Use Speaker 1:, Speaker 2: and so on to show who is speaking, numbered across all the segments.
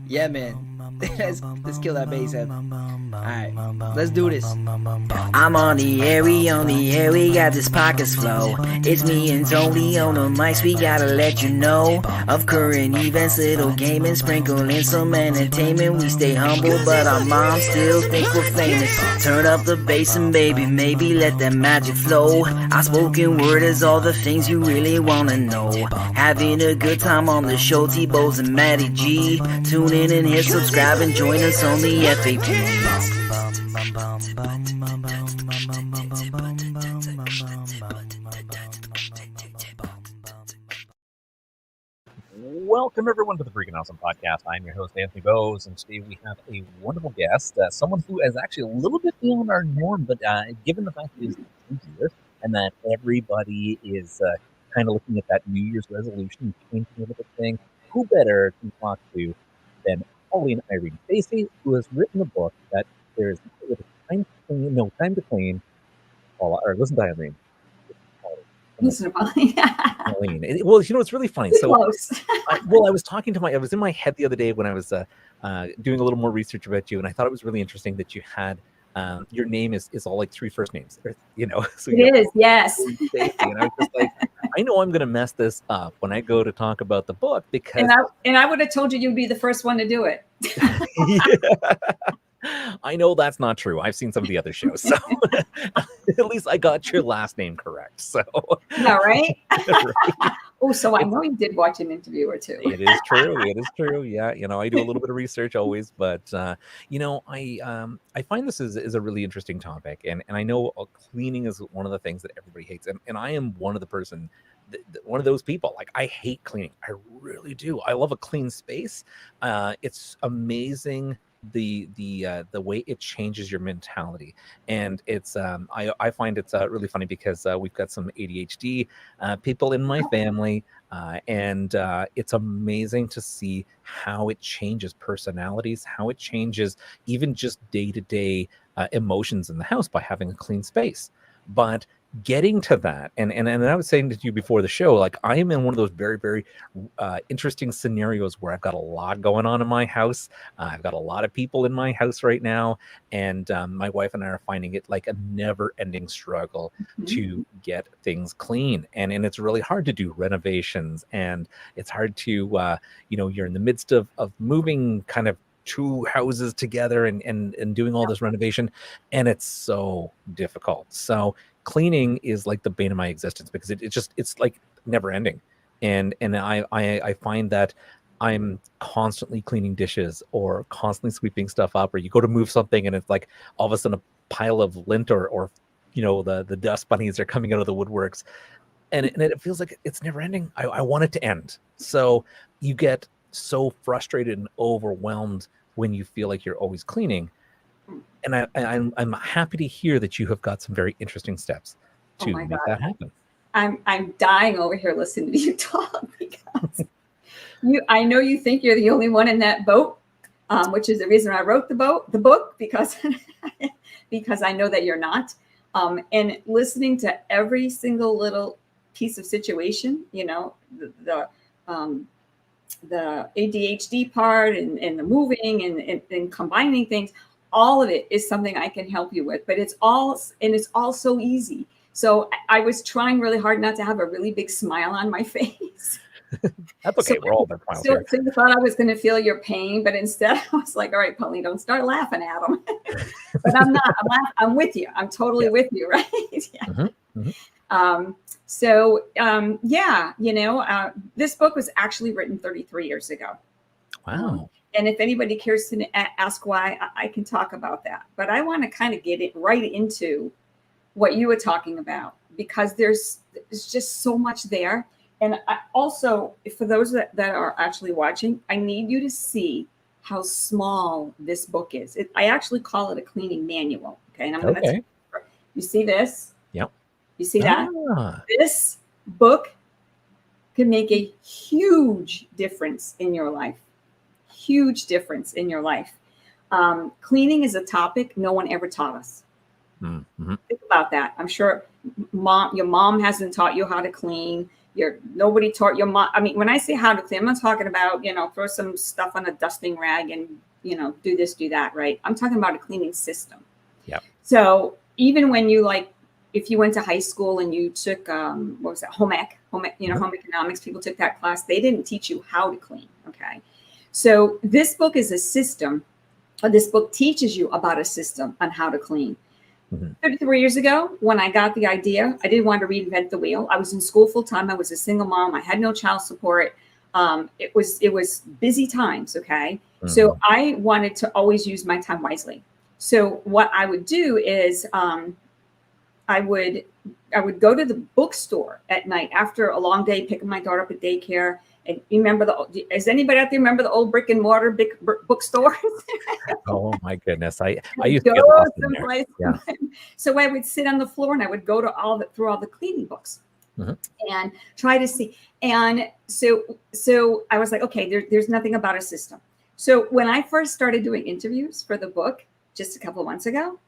Speaker 1: Yeah, man. let's kill that bass head. Alright, let's do this.
Speaker 2: I'm on the air, we got this pockets flow. It's me and Tony on the mics, we gotta let you know of current events, little gaming, sprinkle in some entertainment. We stay humble, but our moms still think we're famous. Turn up the bass and baby, maybe let that magic flow. Our spoken word is all the things you really wanna know. Having a good time on the show, T-Bows and Matty G. Tune in and hit subscribe and join us on the FAP.
Speaker 3: Welcome, everyone, to the Freakin Awesome Podcast. I'm your host, Anthony Bowes, and today we have a wonderful guest, someone who is actually a little bit beyond our norm, but given the fact that he's easier and that everybody is kind of looking at that New Year's resolution, changing a little bit thing, who better to talk to than Pauline Irene Stacey, who has written a book that there is no time to clean. Or listen to Irene.
Speaker 4: Listen to Pauline.
Speaker 3: Pauline. Well, you know, it's really funny. So, I was in my head the other day when I was doing a little more research about you, and I thought it was really interesting that you had your name is all like three first names, you know. So
Speaker 4: it is, yes.
Speaker 3: And I was just like, I know I'm going to mess this up when I go to talk about the book because.
Speaker 4: And I would have told you you'd be the first one to do it.
Speaker 3: Yeah. I know that's not true. I've seen some of the other shows, so at least I got your last name correct. So,
Speaker 4: yeah, right?
Speaker 3: Right.
Speaker 4: Oh, so I know you did watch an interview or two.
Speaker 3: It is true. It is true. Yeah, you know, I do a little bit of research always, but you know, I find this is a really interesting topic, and I know cleaning is one of the things that everybody hates, and I am one of one of those people. Like, I hate cleaning. I really do. I love a clean space. It's amazing the way it changes your mentality, and it's I find it's really funny because we've got some ADHD people in my family, and it's amazing to see how it changes personalities, how it changes even just day-to-day emotions in the house by having a clean space. But getting to that, and I was saying to you before the show, like, I am in one of those very, very interesting scenarios where I've got a lot going on in my house. I've got a lot of people in my house right now, and my wife and I are finding it like a never-ending struggle to get things clean, and it's really hard to do renovations, and it's hard to you know, you're in the midst of moving kind of two houses together and doing all this renovation, and it's so difficult. So cleaning is like the bane of my existence because it's like never ending, and I find that I'm constantly cleaning dishes or constantly sweeping stuff up, or you go to move something and it's like all of a sudden a pile of lint or you know, the dust bunnies are coming out of the woodworks, and it feels like it's never ending. I want it to end. So you get so frustrated and overwhelmed when you feel like you're always cleaning. And I'm happy to hear that you have got some very interesting steps to make that happen.
Speaker 4: I'm dying over here listening to you talk because I know you think you're the only one in that boat, which is the reason I wrote the book, because because I know that you're not. And listening to every single little piece of situation, you know, the ADHD part and the moving and combining things, all of it is something I can help you with, but it's all so easy. So I was trying really hard not to have a really big smile on my face.
Speaker 3: That's okay. We're all there.
Speaker 4: So you thought I was going to feel your pain, but instead I was like, all right, Pauline, don't start laughing at them. But I'm not. I'm with you. I'm totally with you, right? Yeah. So, yeah, you know, this book was actually written 33 years ago.
Speaker 3: Wow.
Speaker 4: And if anybody cares to ask why, I can talk about that. But I want to kind of get it right into what you were talking about, because there's just so much there. And I also, for those that are actually watching, I need you to see how small this book is. I actually call it a cleaning manual. Okay. And I'm going to, you see this?
Speaker 3: Yep.
Speaker 4: You see that? This book can make a huge difference in your life. Huge difference in your life. Cleaning is a topic no one ever taught us. Think about that. I'm sure your mom hasn't taught you how to clean. Nobody taught your mom. I mean, when I say how to clean, I'm not talking about, throw some stuff on a dusting rag and, do this, do that, right? I'm talking about a cleaning system.
Speaker 3: Yeah.
Speaker 4: So even when you if you went to high school and you took, what was that? Home economics, people took that class. They didn't teach you how to clean. Okay. So this book is a system. This book teaches you about a system on how to clean. 33 years ago, when I got the idea, I didn't want to reinvent the wheel. I was in school full time. I was a single mom. I had no child support. It was busy times. Okay. So I wanted to always use my time wisely. So what I would do is, I would go to the bookstore at night after a long day, picking my daughter up at daycare. And does anybody out there remember the old brick and mortar bookstores?
Speaker 3: Oh my goodness. I used to get lost in there. Yeah.
Speaker 4: So I would sit on the floor and I would go to through all the cleaning books and try to see. And so I was like, okay, there's nothing about a system. So when I first started doing interviews for the book just a couple of months ago,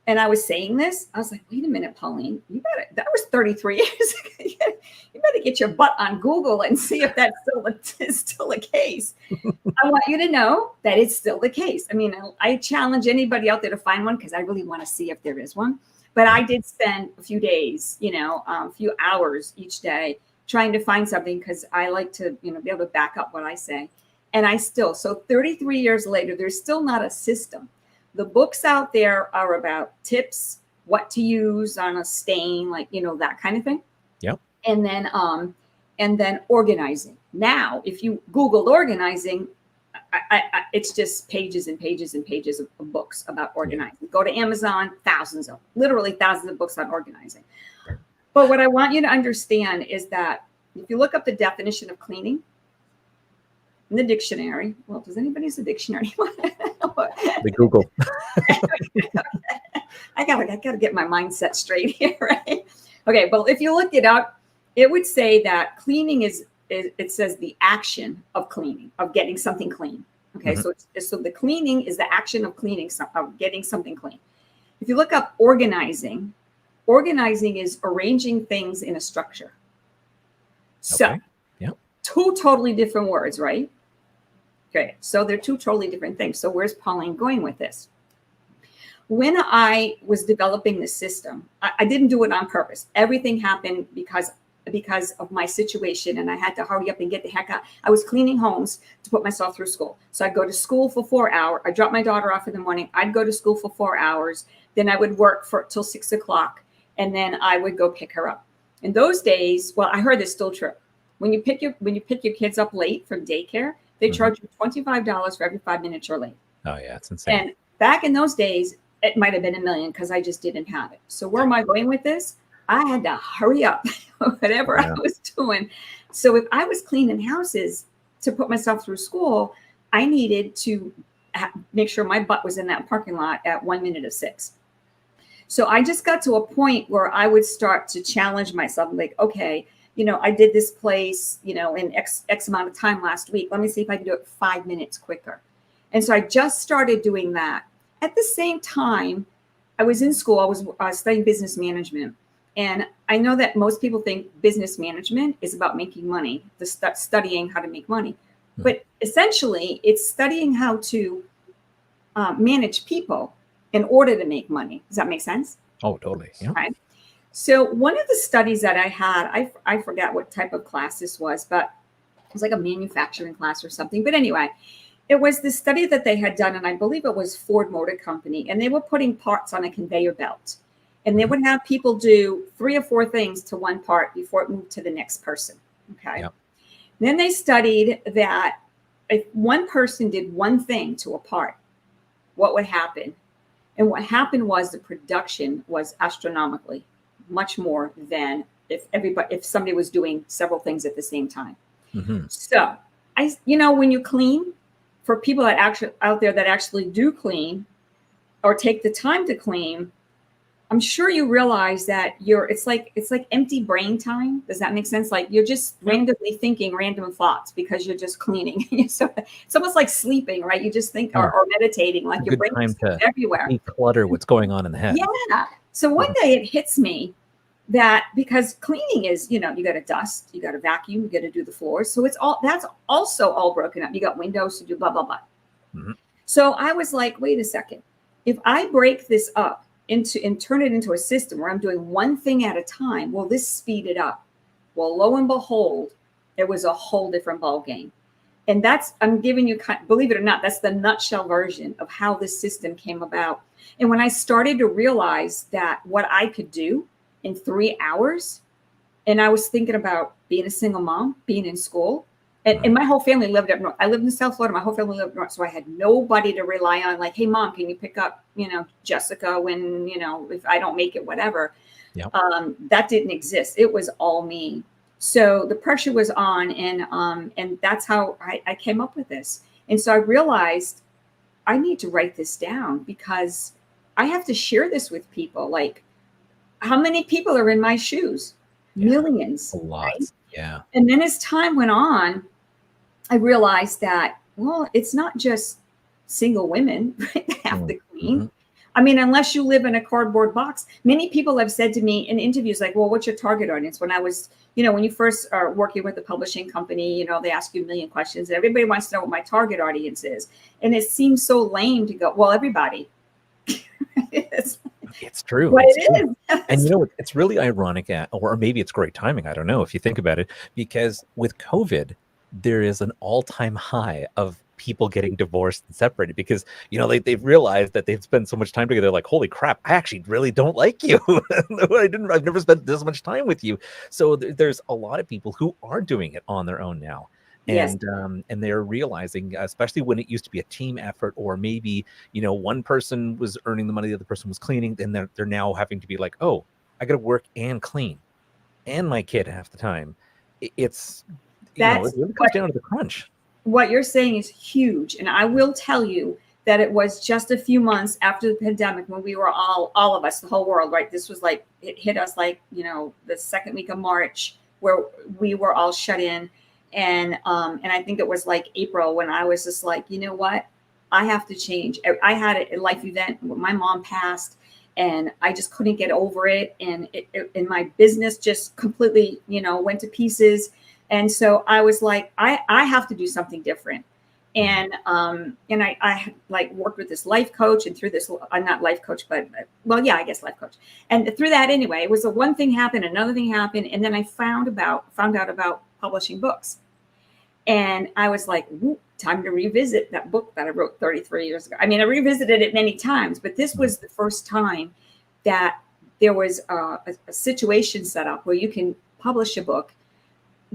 Speaker 4: and I was saying this, I was like, wait a minute, Pauline, that was 33 years ago. You better get your butt on Google and see if that's still the case. I want you to know that it's still the case. I mean, I challenge anybody out there to find one because I really want to see if there is one. But I did spend a few days, a few hours each day trying to find something because I like to, be able to back up what I say. And so 33 years later, there's still not a system. The books out there are about tips, what to use on a stain, that kind of thing.
Speaker 3: Yep.
Speaker 4: And then organizing. Now, if you Google organizing, it's just pages and pages and pages of books about organizing. Yeah. Go to Amazon, literally thousands of books on organizing. But what I want you to understand is that if you look up the definition of cleaning in the dictionary, well, does anybody use the dictionary?
Speaker 3: The Google.
Speaker 4: I gotta get my mindset straight here, right? Okay, but if you look it up, it would say that cleaning it says the action of cleaning, of getting something clean. Okay, so the cleaning is the action of cleaning, of getting something clean. If you look up organizing is arranging things in a structure. So, two totally different words, right? Okay, so they're two totally different things. So where's Pauline going with this? When I was developing the system, I didn't do it on purpose. Everything happened because of my situation, and I had to hurry up and get the heck out. I was cleaning homes to put myself through school. So I'd go to school for 4 hours. I dropped my daughter off in the morning. I'd go to school for 4 hours. Then I would work till 6 o'clock, and then I would go pick her up. In those days, well, I heard it's still true. When you pick your kids up late from daycare, they charge you $25 for every 5 minutes you're late.
Speaker 3: Oh yeah, it's insane.
Speaker 4: And back in those days, it might have been $1 million because I just didn't have it. So where am I going with this? I had to hurry up, whatever I was doing. So if I was cleaning houses to put myself through school, I needed to make sure my butt was in that parking lot at 1 minute of 6. So I just got to a point where I would start to challenge myself, like, okay, I did this place, in X amount of time last week. Let me see if I can do it 5 minutes quicker. And so I just started doing that. At the same time, I was in school. I was studying business management. And I know that most people think business management is about making money, studying how to make money. But essentially, it's studying how to manage people in order to make money. Does that make sense?
Speaker 3: Oh, totally. Yeah.
Speaker 4: Okay. So one of the studies that I had, I forgot what type of class this was, but it was like a manufacturing class or something. But anyway, it was the study that they had done, and I believe it was Ford Motor Company, and they were putting parts on a conveyor belt. And they would have people do 3 or 4 things to one part before it moved to the next person. Okay. Yep. Then they studied that if one person did one thing to a part, what would happen? And what happened was the production was astronomically much more than if somebody was doing several things at the same time. So when you clean, for people that actually out there that actually do clean or take the time to clean, I'm sure you realize that it's like empty brain time. Does that make sense? Like you're just randomly thinking random thoughts because you're just cleaning. So it's almost like sleeping, right? You just think or meditating, like your brain is everywhere.
Speaker 3: Declutter what's going on in the head.
Speaker 4: Yeah. So one day it hits me that because cleaning is, you got to dust, you got to vacuum, you got to do the floors. So that's also all broken up. You got windows to do, blah, blah, blah.
Speaker 3: Mhm.
Speaker 4: So I was like, wait a second. If I break this up and turn it into a system where I'm doing one thing at a time, will this speed it up? Well, lo and behold, it was a whole different ball game. And I'm giving you, believe it or not, that's the nutshell version of how this system came about. And when I started to realize that what I could do in 3 hours, and I was thinking about being a single mom, being in school, and my whole family lived up north. I lived in South Florida. My whole family lived north. So I had nobody to rely on, like, hey, mom, can you pick up, Jessica when, if I don't make it, whatever.
Speaker 3: Yep.
Speaker 4: That didn't exist. It was all me. So the pressure was on, and that's how I came up with this. And so I realized I need to write this down because I have to share this with people. Like, how many people are in my shoes?
Speaker 3: Yeah.
Speaker 4: Millions.
Speaker 3: A lot.
Speaker 4: Right?
Speaker 3: Yeah.
Speaker 4: And then as time went on, I realized that, well, it's not just single women that have to clean.
Speaker 3: Mhm.
Speaker 4: I mean, unless you live in a cardboard box. Many people have said to me in interviews, like, well, what's your target audience? When I was, when you first are working with a publishing company, they ask you a million questions. And everybody wants to know what my target audience is. And it seems so lame to go, well, everybody.
Speaker 3: It's true.
Speaker 4: What
Speaker 3: It's
Speaker 4: it
Speaker 3: true.
Speaker 4: is.
Speaker 3: And it's really ironic, or maybe it's great timing. I don't know if you think about it, because with COVID, there is an all-time high of people getting divorced and separated because, they've realized that they've spent so much time together. Like, holy crap, I actually really don't like you. I've never spent this much time with you. So there's a lot of people who are doing it on their own now.
Speaker 4: Yes.
Speaker 3: And they're realizing, especially when it used to be a team effort, or maybe, one person was earning the money, the other person was cleaning, then they're now having to be like, oh, I got to work and clean and my kid half the time. It really comes down to the crunch.
Speaker 4: What you're saying is huge. And I will tell you that it was just a few months after the pandemic when we were all of us, the whole world, right? This was like, it hit us like, the second week of March where we were all shut in. And I think it was like April when I was just like, you know what? I have to change. I had a life event when my mom passed and I just couldn't get over it. And and my business just completely, went to pieces. And so I was like, I have to do something different. And I like worked with this life coach, and through this, I'm not life coach, but I guess life coach. And through that anyway, it was one thing happened, another thing happened. And then I found out about publishing books. And I was like, time to revisit that book that I wrote 33 years ago. I mean, I revisited it many times, but this was the first time that there was a situation set up where you can publish a book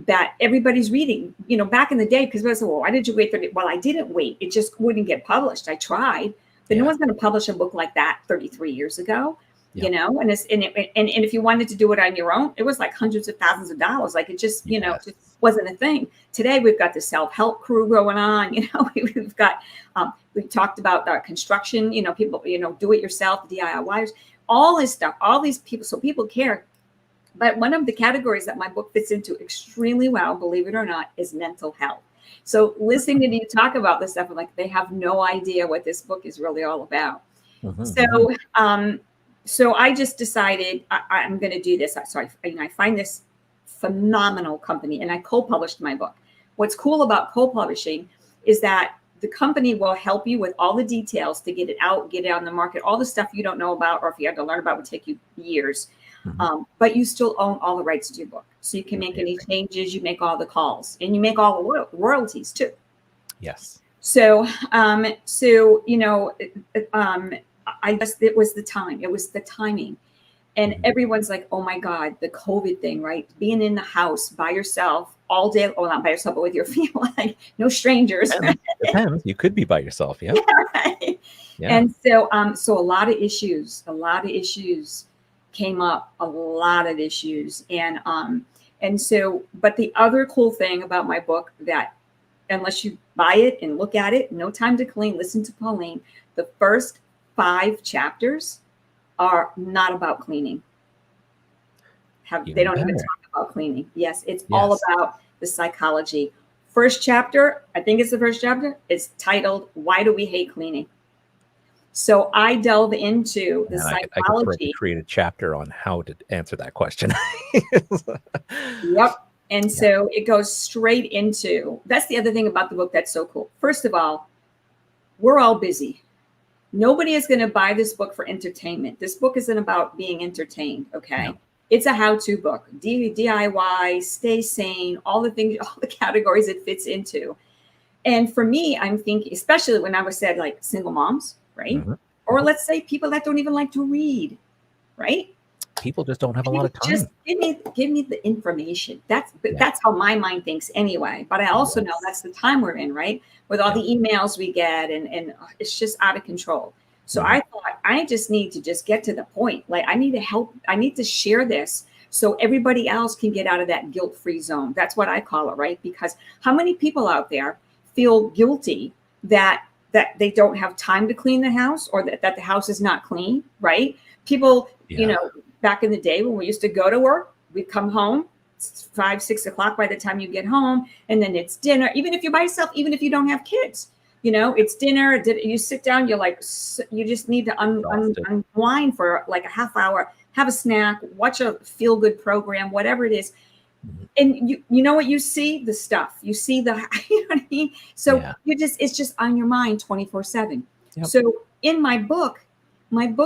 Speaker 4: that everybody's reading. Back in the day, because I was like, well, why did you wait 30? Well, I didn't wait. It just wouldn't get published. I tried, but no one's going to publish a book like that 33 years ago.
Speaker 3: Yeah.
Speaker 4: And if you wanted to do it on your own, it was like hundreds of thousands of dollars. Like it just, just wasn't a thing. Today, we've got the self-help crew going on. We've got, we talked about construction, people, do it yourself, DIYers, all this stuff, all these people. So people care. But one of the categories that my book fits into extremely well, believe it or not, is mental health. So listening to you talk about this stuff, I'm like, they have no idea what this book is really all about. Mm-hmm. So I just decided I'm going to do this. So I find this phenomenal company and I co-published my book. What's cool about co-publishing is that the company will help you with all the details to get it out, get it on the market. All the stuff you don't know about, or if you had to learn about, would take you years. Mm-hmm. But you still own all the rights to your book. So you can make any changes, you make all the calls, and you make all the royalties too.
Speaker 3: Yes.
Speaker 4: So, I guess it was the time. It was the timing. And everyone's like, oh my God, the COVID thing, right? Being in the house by yourself all day. Well, not by yourself, but with your family, like no strangers.
Speaker 3: Depends. You could be by yourself. Yeah.
Speaker 4: Right.
Speaker 3: Yeah.
Speaker 4: And so a lot of issues came up, a lot of issues. And so, but the other cool thing about my book that unless you buy it and look at it, No Time to Clean, listen to Pauline, the first 5 chapters are not about cleaning. They don't even talk about cleaning. Yes, it's all about the psychology. First chapter, I think it's the first chapter, it's titled, Why Do We Hate Cleaning? So I delve into the
Speaker 3: And I could
Speaker 4: psychology.
Speaker 3: create a chapter on how to answer that question.
Speaker 4: Yep. And
Speaker 3: Yeah.
Speaker 4: so it goes straight into, that's the other thing about the book that's so cool. First of all, we're all busy. Nobody is going to buy this book for entertainment. This book isn't about being entertained. Okay.
Speaker 3: No.
Speaker 4: It's a how-to book, DIY, stay sane, all the things, all the categories it fits into. And for me, I'm thinking, especially when I was said like single moms, right?
Speaker 3: Mhm.
Speaker 4: Or let's say people that don't even like to read, right?
Speaker 3: People just don't have a lot of time.
Speaker 4: Just give me the information. That's how my mind thinks anyway. But I also know that's the time we're in, right? With all the emails we get and it's just out of control. So I thought I just need to just get to the point. Like I need to help. I need to share this so everybody else can get out of that guilt-free zone. That's what I call it, right? Because how many people out there feel guilty that they don't have time to clean the house or that the house is not clean, right? People, you know, back in the day when we used to go to work, we'd come home, it's 5, 6 o'clock by the time you get home, and then it's dinner. Even if you're by yourself, even if you don't have kids, you know, it's dinner. You sit down, you're like, you just need to unwind for like a half hour, have a snack, watch a feel-good program, whatever it is. And you know what you see? The stuff. You see the, you know what I mean? So it's just on your mind 24/7. Yep. So in my book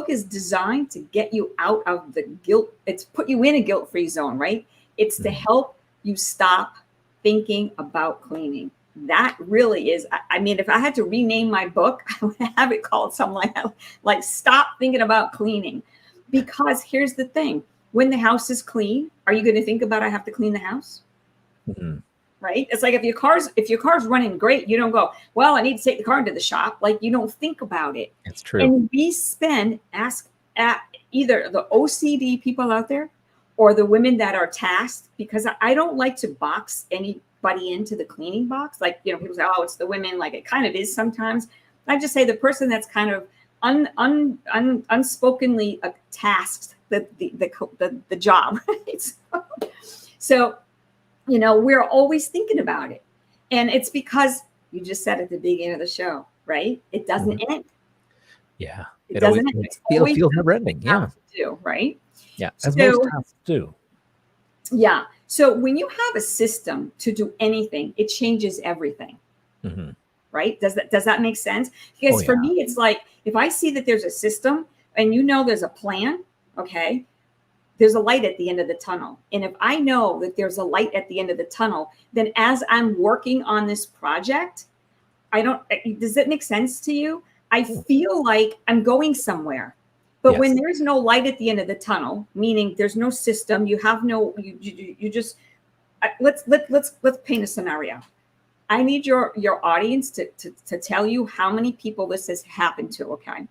Speaker 4: is designed to get you out of the guilt. It's put you in a guilt-free zone, right? It's to help you stop thinking about cleaning. That really is, I mean, if I had to rename my book, I would have it called something like Stop Thinking About Cleaning. Because here's the thing. When the house is clean, are you going to think about I have to clean the house? Mm-hmm. Right? It's like if your car's running great, you don't go, well, I need to take the car into the shop. Like you don't think about it.
Speaker 3: It's true.
Speaker 4: And we ask at either the OCD people out there or the women that are tasked, because I don't like to box anybody into the cleaning box. Like, you know, people say, oh, it's the women. Like it kind of is sometimes. I just say the person that's kind of unspokenly tasked the job, right? So, you know, we're always thinking about it. And it's because you just said at the beginning of the show, right? It doesn't end.
Speaker 3: Yeah.
Speaker 4: It doesn't end.
Speaker 3: It feels never ending. Yeah.
Speaker 4: Do, right?
Speaker 3: Yeah. As most tasks do.
Speaker 4: Yeah. So when you have a system to do anything, it changes everything. Mm-hmm. Right? Does that make sense? Because for me, it's like, if I see that there's a system and you know there's a plan, okay, there's a light at the end of the tunnel. And if I know that there's a light at the end of the tunnel, then as I'm working on this project, does that make sense to you? I feel like I'm going somewhere. But when there's no light at the end of the tunnel, meaning there's no system, you have no, you just, let's paint a scenario. I need your audience to tell you how many people this has happened to, okay?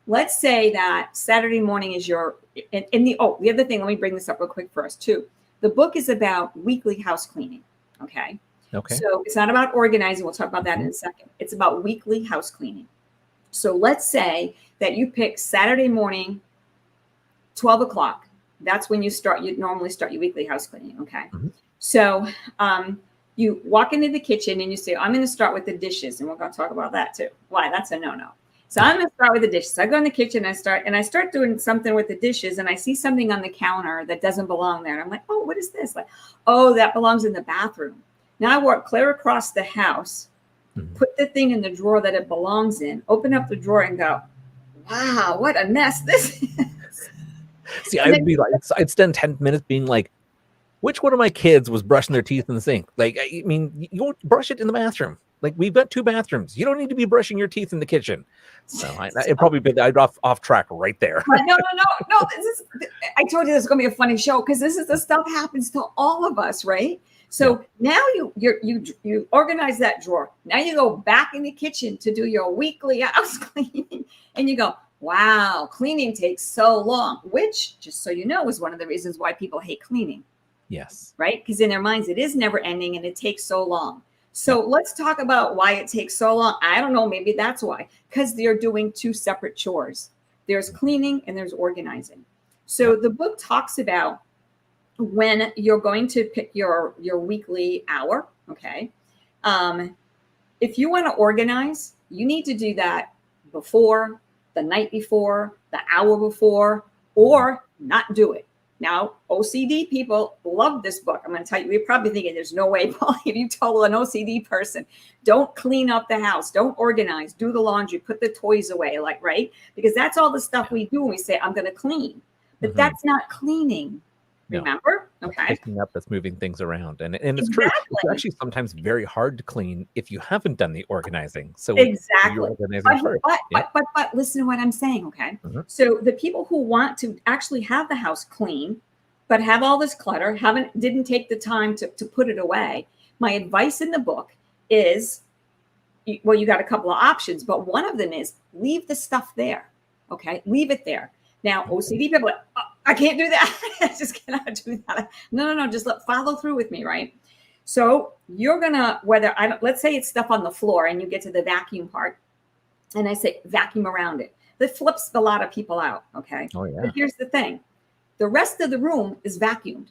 Speaker 4: Let's say that Saturday morning is the other thing, let me bring this up real quick first too. The book is about weekly house cleaning, okay? Okay. So it's not about organizing. We'll talk about that in a second. It's about weekly house cleaning. So let's say that you pick Saturday morning, 12 o'clock. That's when you normally start your weekly house cleaning, okay? Mm-hmm. So you walk into the kitchen and you say, I'm going to start with the dishes. And we're going to talk about that too. Why? That's a no-no. So I'm going to start with the dishes. I go in the kitchen and I start doing something with the dishes and I see something on the counter that doesn't belong there. And I'm like, oh, what is this? Like, oh, that belongs in the bathroom. Now I walk clear across the house, put the thing in the drawer that it belongs in, open up the drawer and go, wow, what a mess this is.
Speaker 3: See, I'd spend 10 minutes being like, which one of my kids was brushing their teeth in the sink? Like, I mean, you won't brush it in the bathroom. Like, we've got 2 bathrooms. You don't need to be brushing your teeth in the kitchen. So it'd probably be off track right there.
Speaker 4: No. I told you this is going to be a funny show because this is the stuff happens to all of us, right? So now you organize that drawer. Now you go back in the kitchen to do your weekly house cleaning, and you go, wow, cleaning takes so long. Which, just so you know, is one of the reasons why people hate cleaning.
Speaker 3: Yes.
Speaker 4: Right? Because in their minds, it is never ending and it takes so long. So let's talk about why it takes so long. I don't know. Maybe that's why. Because they're doing 2 separate chores. There's cleaning and there's organizing. So the book talks about when you're going to pick your weekly hour. Okay. If you want to organize, you need to do that before the night before, the hour before, or not do it. Now, OCD people love this book. I'm going to tell you, you're probably thinking there's no way, Paul, if you told an OCD person, don't clean up the house, don't organize, do the laundry, put the toys away, like, right? Because that's all the stuff we do when we say, I'm going to clean. But that's not cleaning.
Speaker 3: No.
Speaker 4: Remember? Okay.
Speaker 3: Picking up, that's moving things around. And it's true. It's actually sometimes very hard to clean if you haven't done the organizing. So
Speaker 4: exactly.
Speaker 3: You're organizing first.
Speaker 4: But listen to what I'm saying, okay? So the people who want to actually have the house clean, but have all this clutter, didn't take the time to put it away. My advice in the book is, well, you got a couple of options, but one of them is leave the stuff there. Okay, leave it there. Now, OCD people are like, oh, I can't do that. I just cannot do that. No. Just follow through with me, right? So you're gonna, let's say it's stuff on the floor and you get to the vacuum part and I say vacuum around it. That flips a lot of people out, okay?
Speaker 3: Oh, yeah.
Speaker 4: But here's the thing. The rest of the room is vacuumed,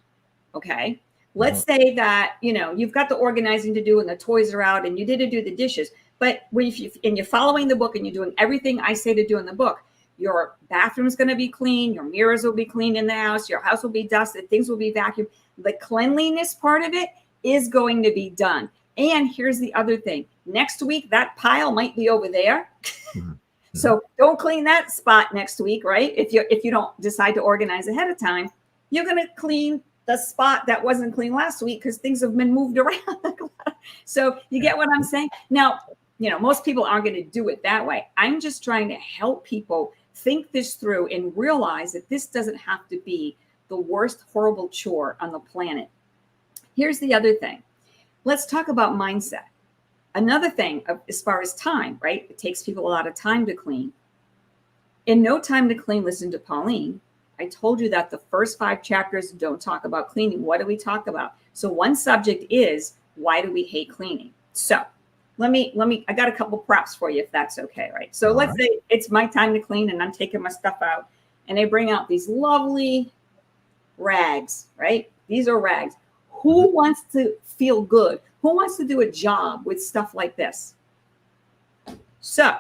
Speaker 4: okay? Let's say that, you've got the organizing to do and the toys are out and you didn't do the dishes. But and you're following the book and you're doing everything I say to do in the book, your bathroom's going to be clean. Your mirrors will be clean in the house. Your house will be dusted. Things will be vacuumed. The cleanliness part of it is going to be done. And here's the other thing. Next week, that pile might be over there. So don't clean that spot next week, right? If you don't decide to organize ahead of time, you're going to clean the spot that wasn't clean last week because things have been moved around. So you get what I'm saying? Now, most people aren't going to do it that way. I'm just trying to help people think this through and realize that this doesn't have to be the worst horrible chore on the planet. Here's the other thing. Let's talk about mindset. Another thing, as far as time, right? It takes people a lot of time to clean. In No Time to Clean, listen to Pauline. I told you that the first 5 chapters don't talk about cleaning. What do we talk about? So one subject is, why do we hate cleaning? So I got a couple props for you if that's okay, right? So let's say it's my time to clean and I'm taking my stuff out and they bring out these lovely rags, right? These are rags. Who wants to feel good? Who wants to do a job with stuff like this? So,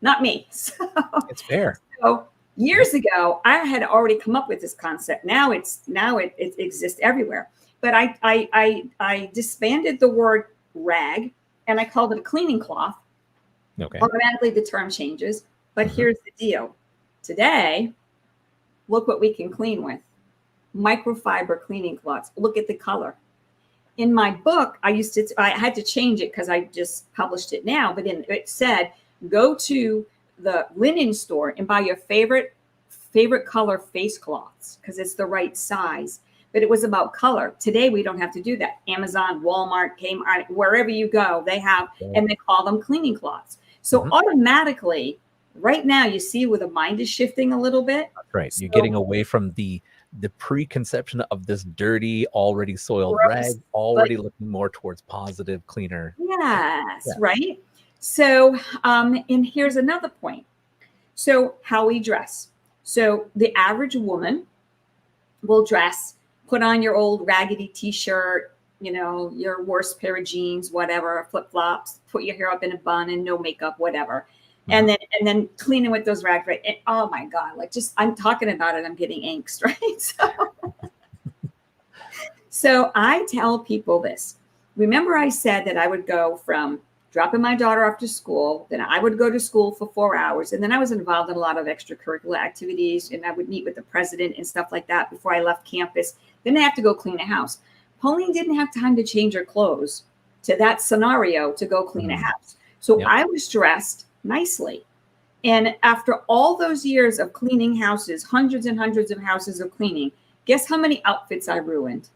Speaker 4: not me. So,
Speaker 3: it's fair.
Speaker 4: So years ago, I had already come up with this concept. Now it exists everywhere. But I disbanded the word rag and I called it a cleaning cloth.
Speaker 3: Okay.
Speaker 4: Automatically the term changes. But here's the deal. Today, look what we can clean with. Microfiber cleaning cloths. Look at the color. In my book, I had to change it because I just published it now, but it said, go to the linen store and buy your favorite color face cloths because it's the right size. But it was about color. Today, we don't have to do that. Amazon, Walmart, Kmart, wherever you go, they have, and they call them cleaning cloths. So automatically, right now, you see where the mind is shifting a little bit.
Speaker 3: That's right. You're getting away from the preconception of this dirty, already soiled rag, already looking more towards positive, cleaner.
Speaker 4: Yes, right. So, and here's another point. So how we dress. So the average woman will dress, put on your old raggedy t-shirt, your worst pair of jeans, whatever, flip-flops, put your hair up in a bun and no makeup, whatever. And then cleaning with those rags, right? And, oh my God, I'm talking about it, I'm getting angst, right? So I tell people this. Remember I said that I would go from dropping my daughter off to school, then I would go to school for 4 hours, and then I was involved in a lot of extracurricular activities, and I would meet with the president and stuff like that before I left campus. Then I have to go clean a house. Pauline didn't have time to change her clothes to that scenario to go clean a house. So I was dressed nicely. And after all those years of cleaning houses, hundreds and hundreds of houses of cleaning, guess how many outfits I ruined?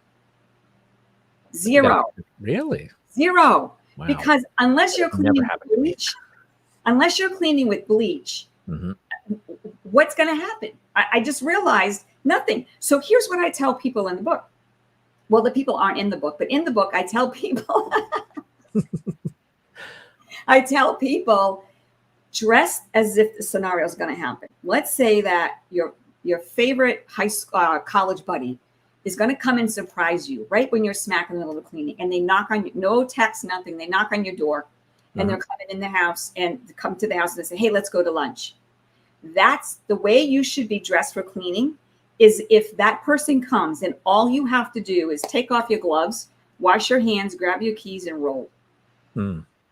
Speaker 4: 0.
Speaker 3: Really?
Speaker 4: 0.
Speaker 3: Wow.
Speaker 4: Because unless you're cleaning with bleach, what's going to happen? I just realized nothing. So here's what I tell people in the book. Well, the people aren't in the book, but in the book, I tell people, dress as if the scenario is going to happen. Let's say that your favorite college buddy is going to come and surprise you right when you're smack in the middle of cleaning, and they knock on you, no text, nothing. They knock on your door, and they're coming in the house and come to the house and they say, "Hey, let's go to lunch." That's the way you should be dressed for cleaning. Is if that person comes and all you have to do is take off your gloves, wash your hands, grab your keys, and roll.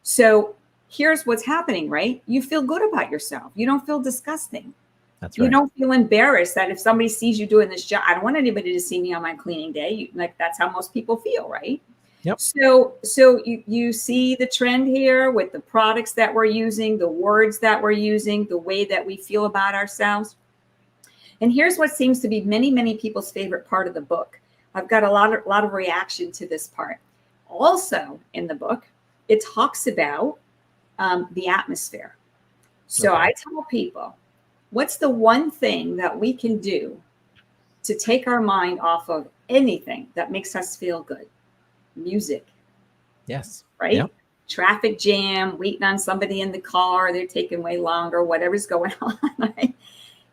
Speaker 4: So here's what's happening, right? You feel good about yourself. You don't feel disgusting.
Speaker 3: That's right.
Speaker 4: You don't feel embarrassed that if somebody sees you doing this job, I don't want anybody to see me on my cleaning day. Like, that's how most people feel, right?
Speaker 3: Yep.
Speaker 4: So you see the trend here with the products that we're using, the words that we're using, the way that we feel about ourselves. And here's what seems to be many, many people's favorite part of the book. I've got a lot of reaction to this part. Also in the book, it talks about the atmosphere. So I tell people, what's the one thing that we can do to take our mind off of anything that makes us feel good? Music.
Speaker 3: Yes.
Speaker 4: Right?
Speaker 3: Yep.
Speaker 4: Traffic jam, waiting on somebody in the car, they're taking way longer, whatever's going on, right?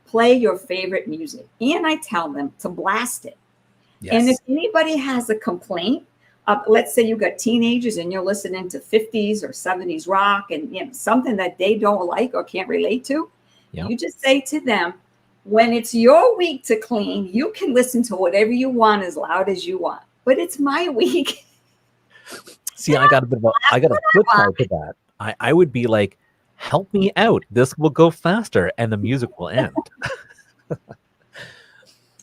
Speaker 4: Play your favorite music. And I tell them to blast it.
Speaker 3: Yes.
Speaker 4: And if anybody has a complaint, let's say you've got teenagers and you're listening to 50s or 70s rock and something that they don't like or can't relate to, you just say to them, when it's your week to clean, you can listen to whatever you want as loud as you want. But it's my week.
Speaker 3: See, I got a flip side to that. I would be like, help me out. This will go faster and the music will end.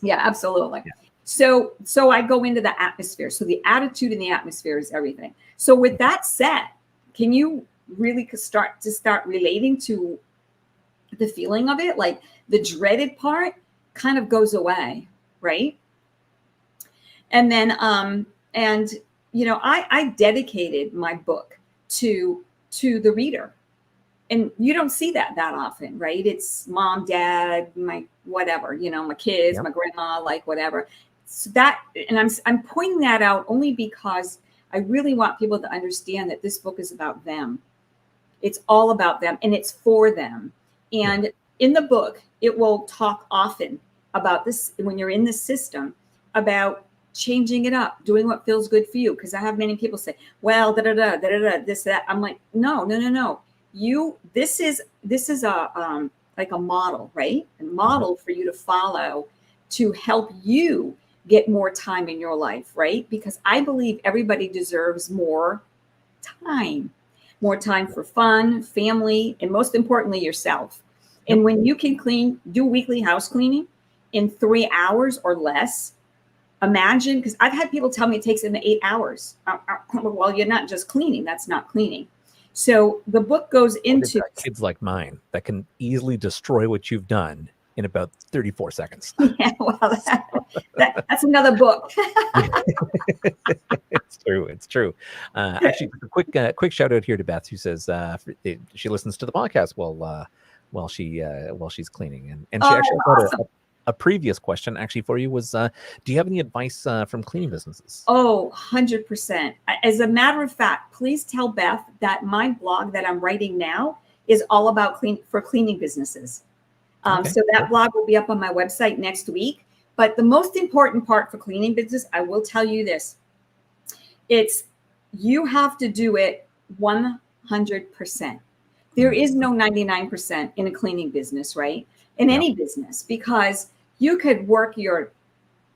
Speaker 4: Yeah, absolutely.
Speaker 3: Yeah.
Speaker 4: So I go into the atmosphere. So the attitude in the atmosphere is everything. So with that said, can you really start relating to the feeling of it? Like the dreaded part kind of goes away, right? And then, I dedicated my book to the reader. And you don't see that often, right? It's mom, dad, my whatever, my kids, my grandma, like whatever. So that, and I'm pointing that out only because I really want people to understand that this book is about them. It's all about them and it's for them. And in the book, it will talk often about this when you're in the system, about changing it up, doing what feels good for you. Because I have many people say, well, this, that. I'm like, no. This is a like a model, right? A model for you to follow to help you get more time in your life, right? Because I believe everybody deserves more time for fun, family, and most importantly, yourself. And when you can do weekly house cleaning in 3 hours or less, imagine, because I've had people tell me it takes them 8 hours. Well, you're not just cleaning. That's not cleaning. So the book goes into
Speaker 3: kids like mine that can easily destroy what you've done in about 34 seconds.
Speaker 4: Yeah, well, that's another book.
Speaker 3: It's true. Actually, a quick shout out here to Beth, who says she listens to the podcast while she's cleaning, and she actually got a previous question actually for you was, do you have any advice from cleaning businesses?
Speaker 4: Oh, 100%. As a matter of fact, please tell Beth that my blog that I'm writing now is all about cleaning businesses. So that blog will be up on my website next week. But the most important part for cleaning business, I will tell you this. You have to do it 100%. There is no 99% in a cleaning business, right? In any business, because you could work your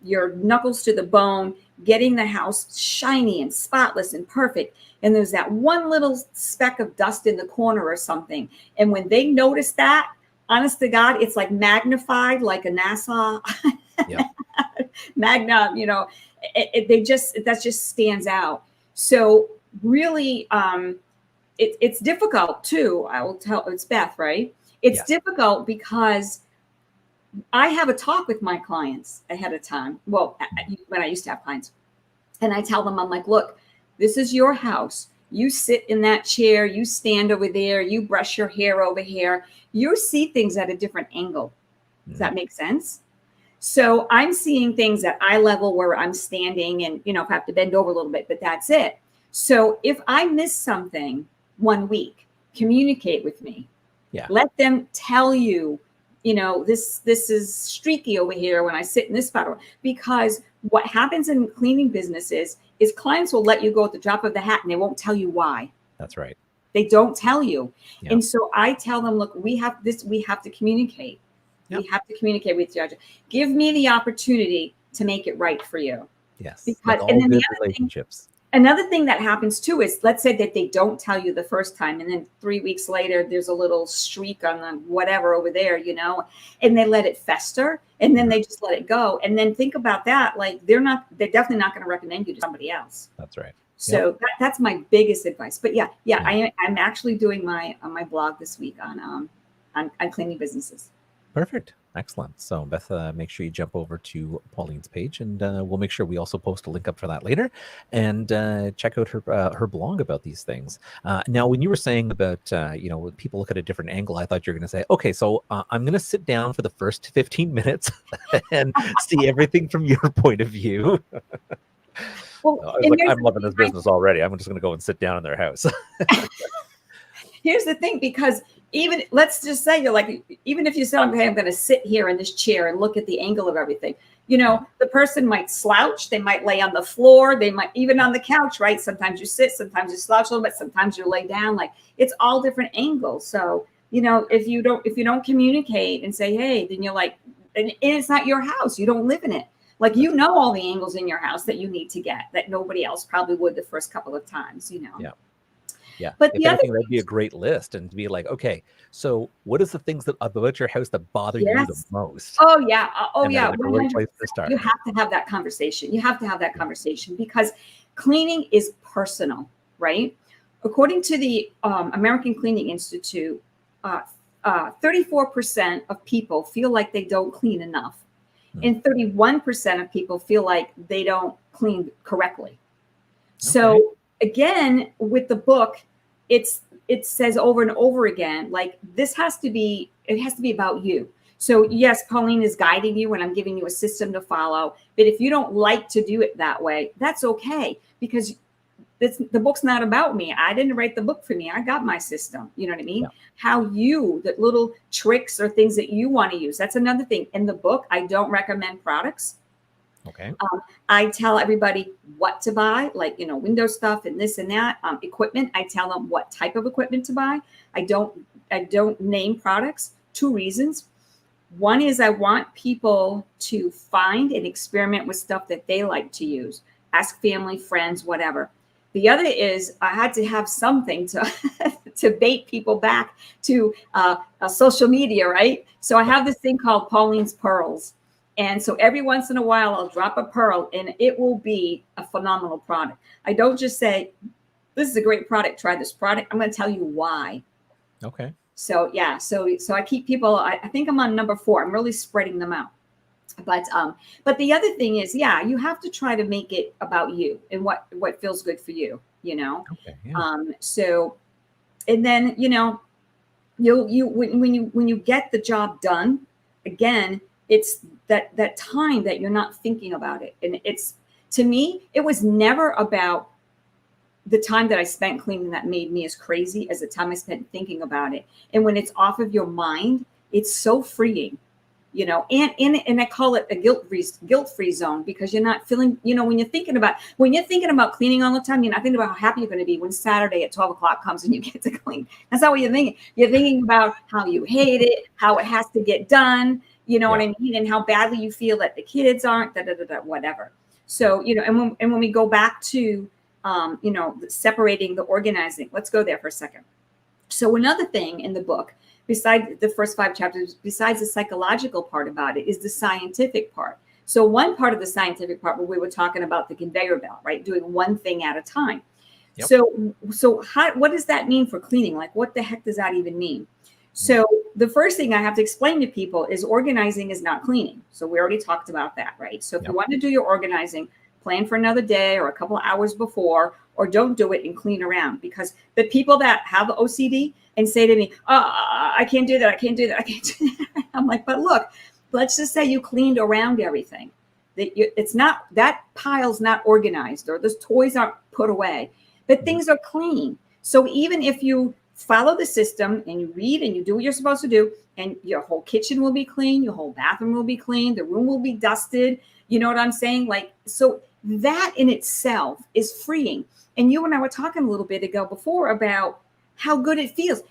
Speaker 4: knuckles to the bone, getting the house shiny and spotless and perfect. And there's that one little speck of dust in the corner or something. And when they notice that, honest to God, it's like magnified, like a NASA magna, that just stands out. So really, it's difficult too. I will tell, it's Beth, right? It's difficult because I have a talk with my clients ahead of time. Well, when I used to have clients, and I tell them, I'm like, look, this is your house. You sit in that chair, you stand over there, you brush your hair over here. You see things at a different angle. Does that make sense? So I'm seeing things at eye level where I'm standing and, if I have to bend over a little bit, but that's it. So if I miss something 1 week, communicate with me.
Speaker 3: Yeah.
Speaker 4: Let them tell you, this is streaky over here when I sit in this spot. Because what happens in cleaning businesses is clients will let you go at the drop of the hat and they won't tell you why.
Speaker 3: That's right.
Speaker 4: They don't tell you.
Speaker 3: Yeah.
Speaker 4: And so I tell them, look, we have to communicate.
Speaker 3: Yep.
Speaker 4: We have to communicate with each other. Give me the opportunity to make it right for you.
Speaker 3: Yes.
Speaker 4: Because,
Speaker 3: Like all
Speaker 4: and then
Speaker 3: good
Speaker 4: the
Speaker 3: relationships.
Speaker 4: another thing that happens too is, let's say that they don't tell you the first time, and then 3 weeks later, there's a little streak on the whatever over there, and they let it fester, and then they just let it go. And then think about that. Like they're definitely not going to recommend you to somebody else.
Speaker 3: That's right.
Speaker 4: So that's my biggest advice. But I'm actually doing my blog this week on cleaning businesses.
Speaker 3: Perfect. Excellent. So Beth, make sure you jump over to Pauline's page, and we'll make sure we also post a link up for that later, and check out her blog about these things. Now, when you were saying about, when people look at a different angle, I thought you were going to say, okay, so I'm going to sit down for the first 15 minutes and see everything from your point of view.
Speaker 4: Well,
Speaker 3: I'm loving this business already. I'm just going to go and sit down in their house.
Speaker 4: Here's the thing, because let's just say even if you say, okay, I'm going to sit here in this chair and look at the angle of everything, the person might slouch, they might lay on the floor, they might even on the couch, right? Sometimes you sit, sometimes you slouch a little bit, sometimes you lay down, like it's all different angles. So, if you don't communicate and say, hey, then you're like, and it's not your house, you don't live in it. Like, all the angles in your house that you need to get that nobody else probably would the first couple of times,
Speaker 3: Yeah.
Speaker 4: But
Speaker 3: if
Speaker 4: the other
Speaker 3: anything, that'd be a great list, and to be like, okay, so what is the things about your house that bother you the most?
Speaker 4: Oh yeah.
Speaker 3: And then, like, a great place to start.
Speaker 4: You have to have that conversation. Because cleaning is personal, right? According to the American Cleaning Institute, 34% of people feel like they don't clean enough. And 31% of people feel like they don't clean correctly. So again, with the book, it says over and over again, like it has to be about you. So yes, Pauline is guiding you and I'm giving you a system to follow. But if you don't like to do it that way, that's okay, because the book's not about me. I didn't write the book for me. I got my system. You know what I mean? Yeah. The little tricks or things that you want to use. That's another thing. In the book, I don't recommend products.
Speaker 3: Okay.
Speaker 4: I tell everybody what to buy, like, window stuff and this and that. Equipment, I tell them what type of equipment to buy. I don't name products. 2 reasons. One is I want people to find and experiment with stuff that they like to use. Ask family, friends, whatever. The other is I had to have something to to bait people back to social media, right? So I have this thing called Pauline's Pearls. And so every once in a while, I'll drop a pearl and it will be a phenomenal product. I don't just say, this is a great product, try this product. I'm going to tell you why.
Speaker 3: Okay.
Speaker 4: So, yeah. So I keep people, I think I'm on number 4. I'm really spreading them out. But the other thing is, you have to try to make it about you and what feels good for you,
Speaker 3: Okay. Yeah.
Speaker 4: So, and then, when you get the job done, again, it's that time that you're not thinking about it. And to me, it was never about the time that I spent cleaning that made me as crazy as the time I spent thinking about it. And when it's off of your mind, it's so freeing, and I call it a guilt-free zone, because you're not feeling, when you're thinking about cleaning all the time, you're not thinking about how happy you're going to be when Saturday at 12 o'clock comes and you get to clean. That's not what you're thinking. You're thinking about how you hate it, how it has to get done. You know what I mean? And how badly you feel that the kids aren't, whatever. So, and when we go back to, separating the organizing, let's go there for a second. So another thing in the book, besides the first 5 chapters, besides the psychological part about it, is the scientific part. So one part of the scientific part where we were talking about the conveyor belt, right? Doing one thing at a time. Yep. So what does that mean for cleaning? Like, what the heck does that even mean? So the first thing I have to explain to people is organizing is not cleaning. So we already talked about that, right? So if you want to do your organizing, plan for another day or a couple of hours before, or don't do it and clean around. Because the people that have OCD and say to me, I can't do that, I can't do that, I can't do that. I'm like, but look, let's just say you cleaned around everything. That pile's not organized, or those toys aren't put away, but things are clean. So even if you follow the system and you read and you do what you're supposed to do, and your whole kitchen will be clean, your whole bathroom will be clean, the room will be dusted. You know what I'm saying? Like, so that in itself is freeing. And you and I were talking a little bit ago before about how good it feels.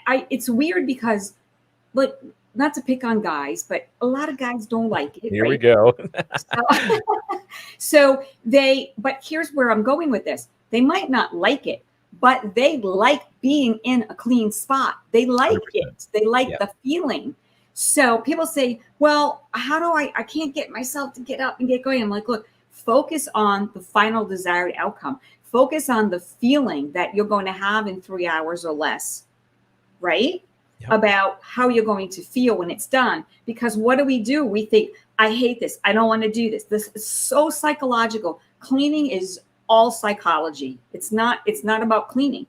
Speaker 4: It's weird because, but not to pick on guys, but a lot of guys don't like it.
Speaker 3: Here we go.
Speaker 4: But here's where I'm going with this. They might not like it, but they like being in a clean spot. They like
Speaker 3: 100%.
Speaker 4: it. They like the feeling. So people say, well, how do I can't get myself to get up and get going. I'm like, look, focus on the final desired outcome. Focus on the feeling that you're going to have in 3 hours or less, right? Yep. About how you're going to feel when it's done. Because what do? We think, I hate this. I don't want to do this. This is so psychological. Cleaning is all psychology. It's not about cleaning.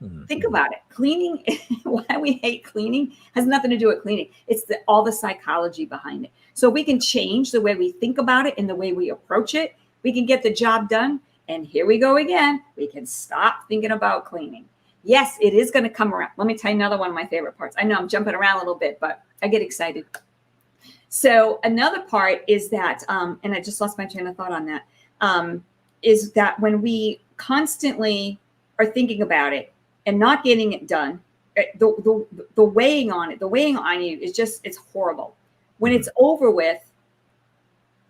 Speaker 4: Mm-hmm. Think about it. Cleaning, why we hate cleaning has nothing to do with cleaning. It's all the psychology behind it. So we can change the way we think about it and the way we approach it. We can get the job done. And here we go again. We can stop thinking about cleaning. Yes, it is going to come around. Let me tell you another one of my favorite parts. I know I'm jumping around a little bit, but I get excited. So another part is that, and I just lost my train of thought on that, is that when we constantly are thinking about it and not getting it done, the weighing on you is just, it's horrible. When it's over with,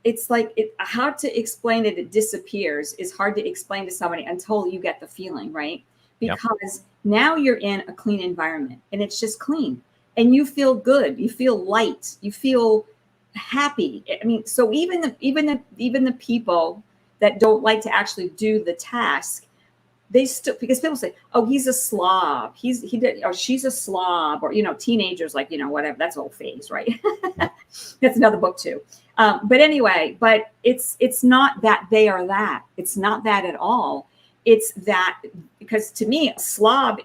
Speaker 4: it's like how to explain it disappears is hard to explain to somebody until you get the feeling, right? Because now you're in a clean environment and it's just clean and you feel good, you feel light, you feel happy. I mean, so even the people that don't like to actually do the task, they still, because people say, oh, he's a slob, or she's a slob, or, teenagers, like, whatever, that's old phase, right? That's another book too. But anyway, but it's not that they are that. It's not that at all. It's that, because to me, a slob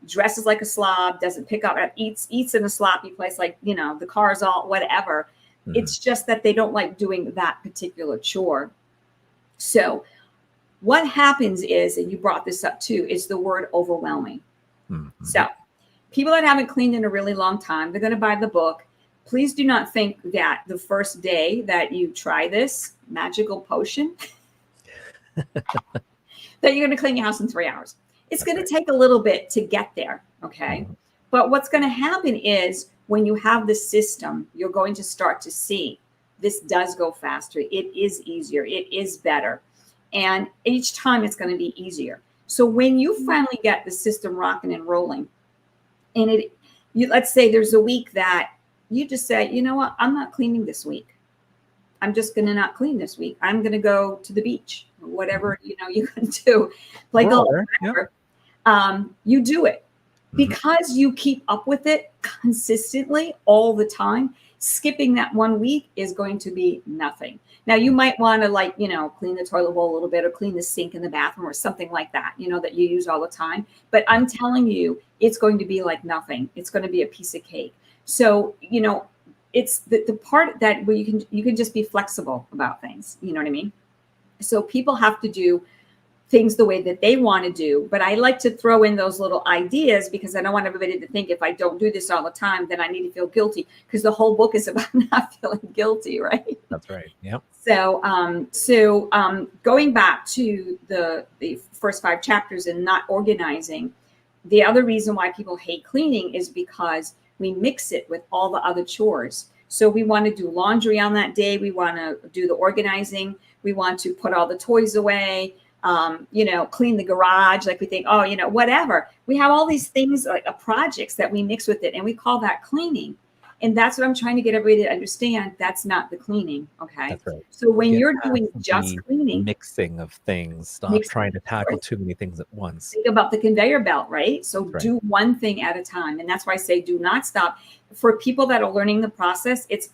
Speaker 4: dresses like a slob, doesn't pick up, eats in a sloppy place, like, the car's all whatever. Mm-hmm. It's just that they don't like doing that particular chore. So what happens is, and you brought this up too, is the word overwhelming. Mm-hmm. So people that haven't cleaned in a really long time, they're going to buy the book. Please do not think that the first day that you try this magical potion, that you're going to clean your house in 3 hours. It's going to take a little bit to get there, okay? Mm-hmm. But what's going to happen is when you have the system, you're going to start to see this does go faster. It is easier. It is better. And each time it's going to be easier. So when you finally get the system rocking and rolling, and let's say there's a week that you just say, you know what, I'm not cleaning this week. I'm just going to not clean this week. I'm going to go to the beach, or whatever, you can do. Like, whatever. You do it because you keep up with it consistently all the time. Skipping that 1 week is going to be nothing. Now, you might want to clean the toilet bowl a little bit or clean the sink in the bathroom or something like that, that you use all the time. But I'm telling you, it's going to be like nothing. It's going to be a piece of cake. So, it's the part that where you can just be flexible about things. You know what I mean? So people have to do things the way that they want to do. But I like to throw in those little ideas because I don't want everybody to think if I don't do this all the time, then I need to feel guilty, because the whole book is about not feeling guilty, right?
Speaker 3: That's right. Yep.
Speaker 4: So, going back to the first 5 chapters and not organizing, the other reason why people hate cleaning is because we mix it with all the other chores. So we want to do laundry on that day. We want to do the organizing. We want to put all the toys away. Clean the garage. Like we think, whatever. We have all these things like projects that we mix with it, and we call that cleaning. And that's what I'm trying to get everybody to understand. That's not the cleaning. Okay.
Speaker 3: That's right.
Speaker 4: So when you're doing just cleaning,
Speaker 3: mixing of things, stop trying to tackle too many things at once.
Speaker 4: Think about the conveyor belt, right? So do one thing at a time. And that's why I say do not stop. For people that are learning the process, it's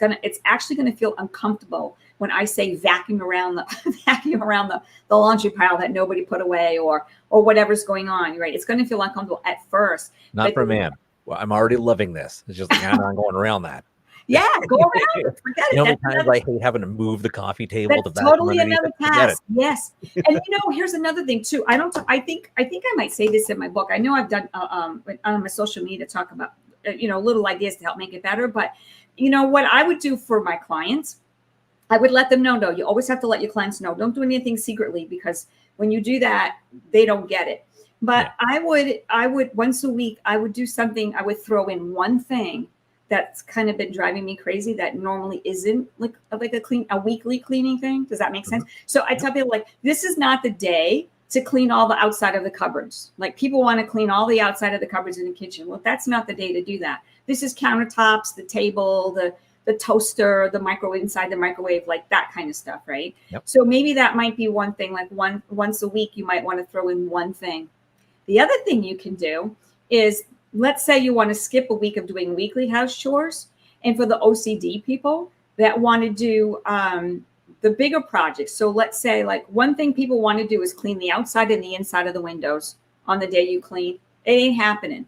Speaker 4: actually going to feel uncomfortable when I say vacuum around the laundry pile that nobody put away or whatever's going on, right? It's going to feel uncomfortable at first.
Speaker 3: Not for a man. Well, I'm already loving this. It's just like, I'm going around that.
Speaker 4: Yeah, go around it. Forget it.
Speaker 3: You know how many times I hate having to move the coffee table?
Speaker 4: That's totally another task. Yes. And here's another thing too. I think I might say this in my book. I know I've done on my social media to talk about little ideas to help make it better. But what I would do for my clients, I would let them know. No, you always have to let your clients know. Don't do anything secretly, because when you do that, they don't get it. But I would once a week, I would do something. I would throw in one thing that's kind of been driving me crazy that normally isn't like a weekly cleaning thing. Does that make sense? So I tell people, like, this is not the day to clean all the outside of the cupboards. Like, people want to clean all the outside of the cupboards in the kitchen. Well, that's not the day to do that. This is countertops, the table, the toaster, the microwave, inside the microwave, like that kind of stuff, right?
Speaker 3: Yep.
Speaker 4: So maybe that might be one thing, like once a week, you might want to throw in one thing. The other thing you can do is, let's say you want to skip a week of doing weekly house chores. And for the OCD people that want to do the bigger projects. So let's say, like, one thing people want to do is clean the outside and the inside of the windows on the day you clean. It ain't happening.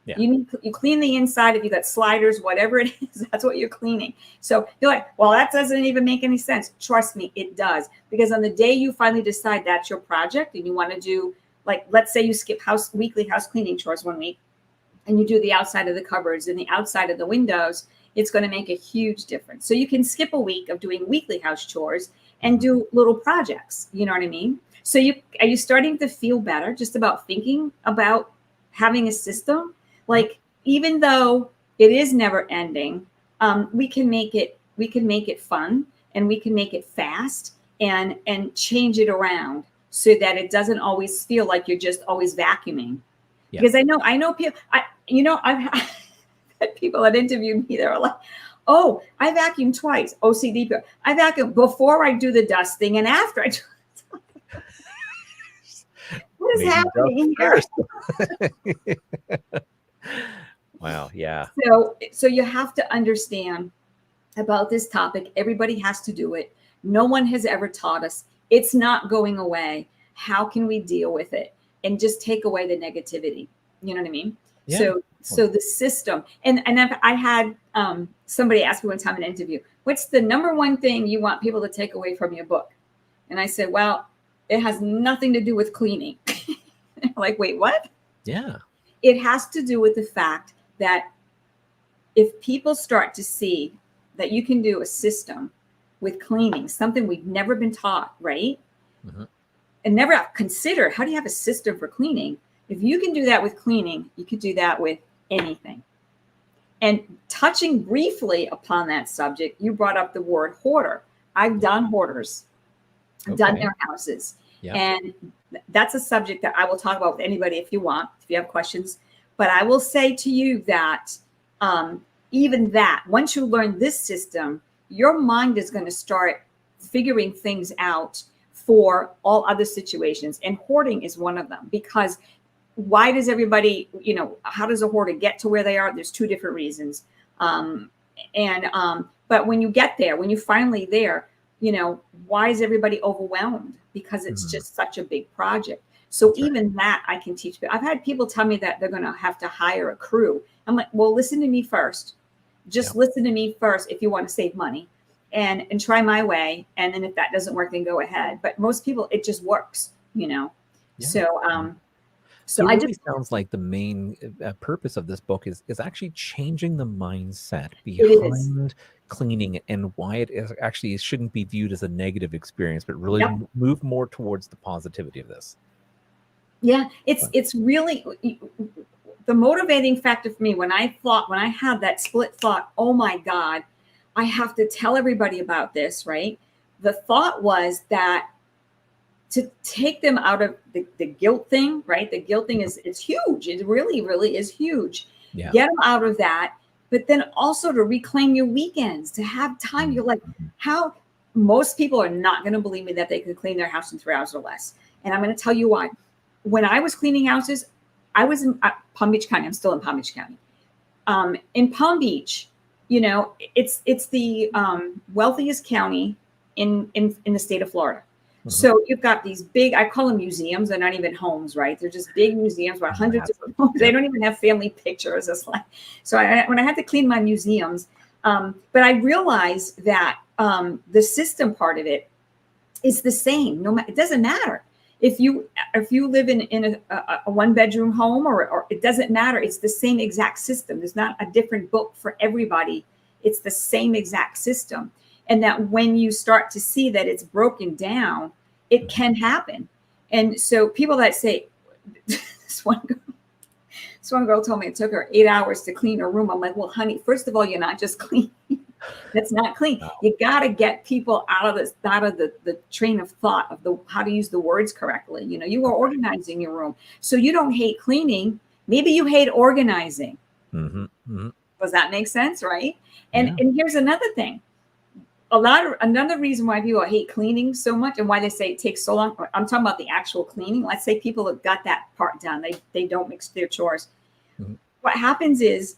Speaker 3: Yeah.
Speaker 4: You clean the inside. If you got sliders, whatever it is, that's what you're cleaning. So you're like, well, that doesn't even make any sense. Trust me, it does. Because on the day you finally decide that's your project and you want to do, like, let's say you skip weekly house cleaning chores one week and you do the outside of the cupboards and the outside of the windows, it's going to make a huge difference. So you can skip a week of doing weekly house chores and do little projects. You know what I mean? So are you starting to feel better just about thinking about having a system? Like, even though it is never ending, we can make it fun, and we can make it fast and change it around so that it doesn't always feel like you're just always vacuuming. Yeah. Because I know people, I've had people that interviewed me, they're like, oh, I vacuum twice. OCD. I vacuum before I do the dusting and after I do it. What is happening here?
Speaker 3: Wow. Yeah.
Speaker 4: So you have to understand about this topic. Everybody has to do it. No one has ever taught us. It's not going away. How can we deal with it and just take away the negativity? You know what I mean? Yeah. So the system, and I had somebody ask me one time in an interview, what's the number one thing you want people to take away from your book? And I said, well, it has nothing to do with cleaning. Like, wait, what?
Speaker 3: Yeah.
Speaker 4: It has to do with the fact that if people start to see that you can do a system with cleaning, something we've never been taught, right? Mm-hmm. And never consider, how do you have a system for cleaning? If you can do that with cleaning, you could do that with anything. And touching briefly upon that subject, you brought up the word hoarder. I've done hoarders. I've done their houses. Yeah. And that's a subject that I will talk about with anybody if you want, if you have questions. But I will say to you that even that, once you learn this system, your mind is going to start figuring things out for all other situations. And hoarding is one of them, because why does everybody, how does a hoarder get to where they are? There's two different reasons. But when you get there, when you're finally there, why is everybody overwhelmed? Because it's just such a big project. So that's even right. That I can teach. I've had people tell me that they're going to have to hire a crew. I'm like, well, listen to me first. Just listen to me first if you want to save money and try my way. And then if that doesn't work, then go ahead. But most people, it just works, Yeah.
Speaker 3: So it really sounds like the main purpose of this book is actually changing the mindset behind cleaning and why it is actually shouldn't be viewed as a negative experience, but really move more towards the positivity of this.
Speaker 4: Yeah, it's really the motivating factor for me when I had that split thought, oh my God, I have to tell everybody about this, right? The thought was that to take them out of the guilt thing, right? The guilt thing is huge. It really, really is huge. Yeah. Get them out of that, but then also to reclaim your weekends, to have time. You're like, how most people are not going to believe me that they could clean their house in 3 hours or less. And I'm going to tell you why. When I was cleaning houses, I was in Palm Beach County. I'm still in Palm Beach County. In Palm Beach, it's the wealthiest county in the state of Florida. Mm-hmm. So you've got these big, I call them museums. They're not even homes, right? They're just big museums where hundreds of homes. They don't even have family pictures. It's like, so when I had to clean my museums, but I realized that the system part of it is the same. No matter, it doesn't matter if you live in a 1-bedroom home or it doesn't matter. It's the same exact system. There's not a different book for everybody. It's the same exact system. And that when you start to see that it's broken down, it can happen. And so people that say, This one girl told me it took her 8 hours to clean her room. I'm like, well, honey, first of all, you're not just clean. That's not clean.
Speaker 3: Wow.
Speaker 4: You got to get people out of the train of thought of how to use the words correctly. You know, you are organizing your room. So you don't hate cleaning. Maybe you hate organizing.
Speaker 3: Mm-hmm. Mm-hmm.
Speaker 4: Does that make sense? Right.
Speaker 3: Yeah.
Speaker 4: And here's another thing. Another reason why people hate cleaning so much and why they say it takes so long. I'm talking about the actual cleaning. Let's say people have got that part done. They don't mix their chores. Mm-hmm. What happens is,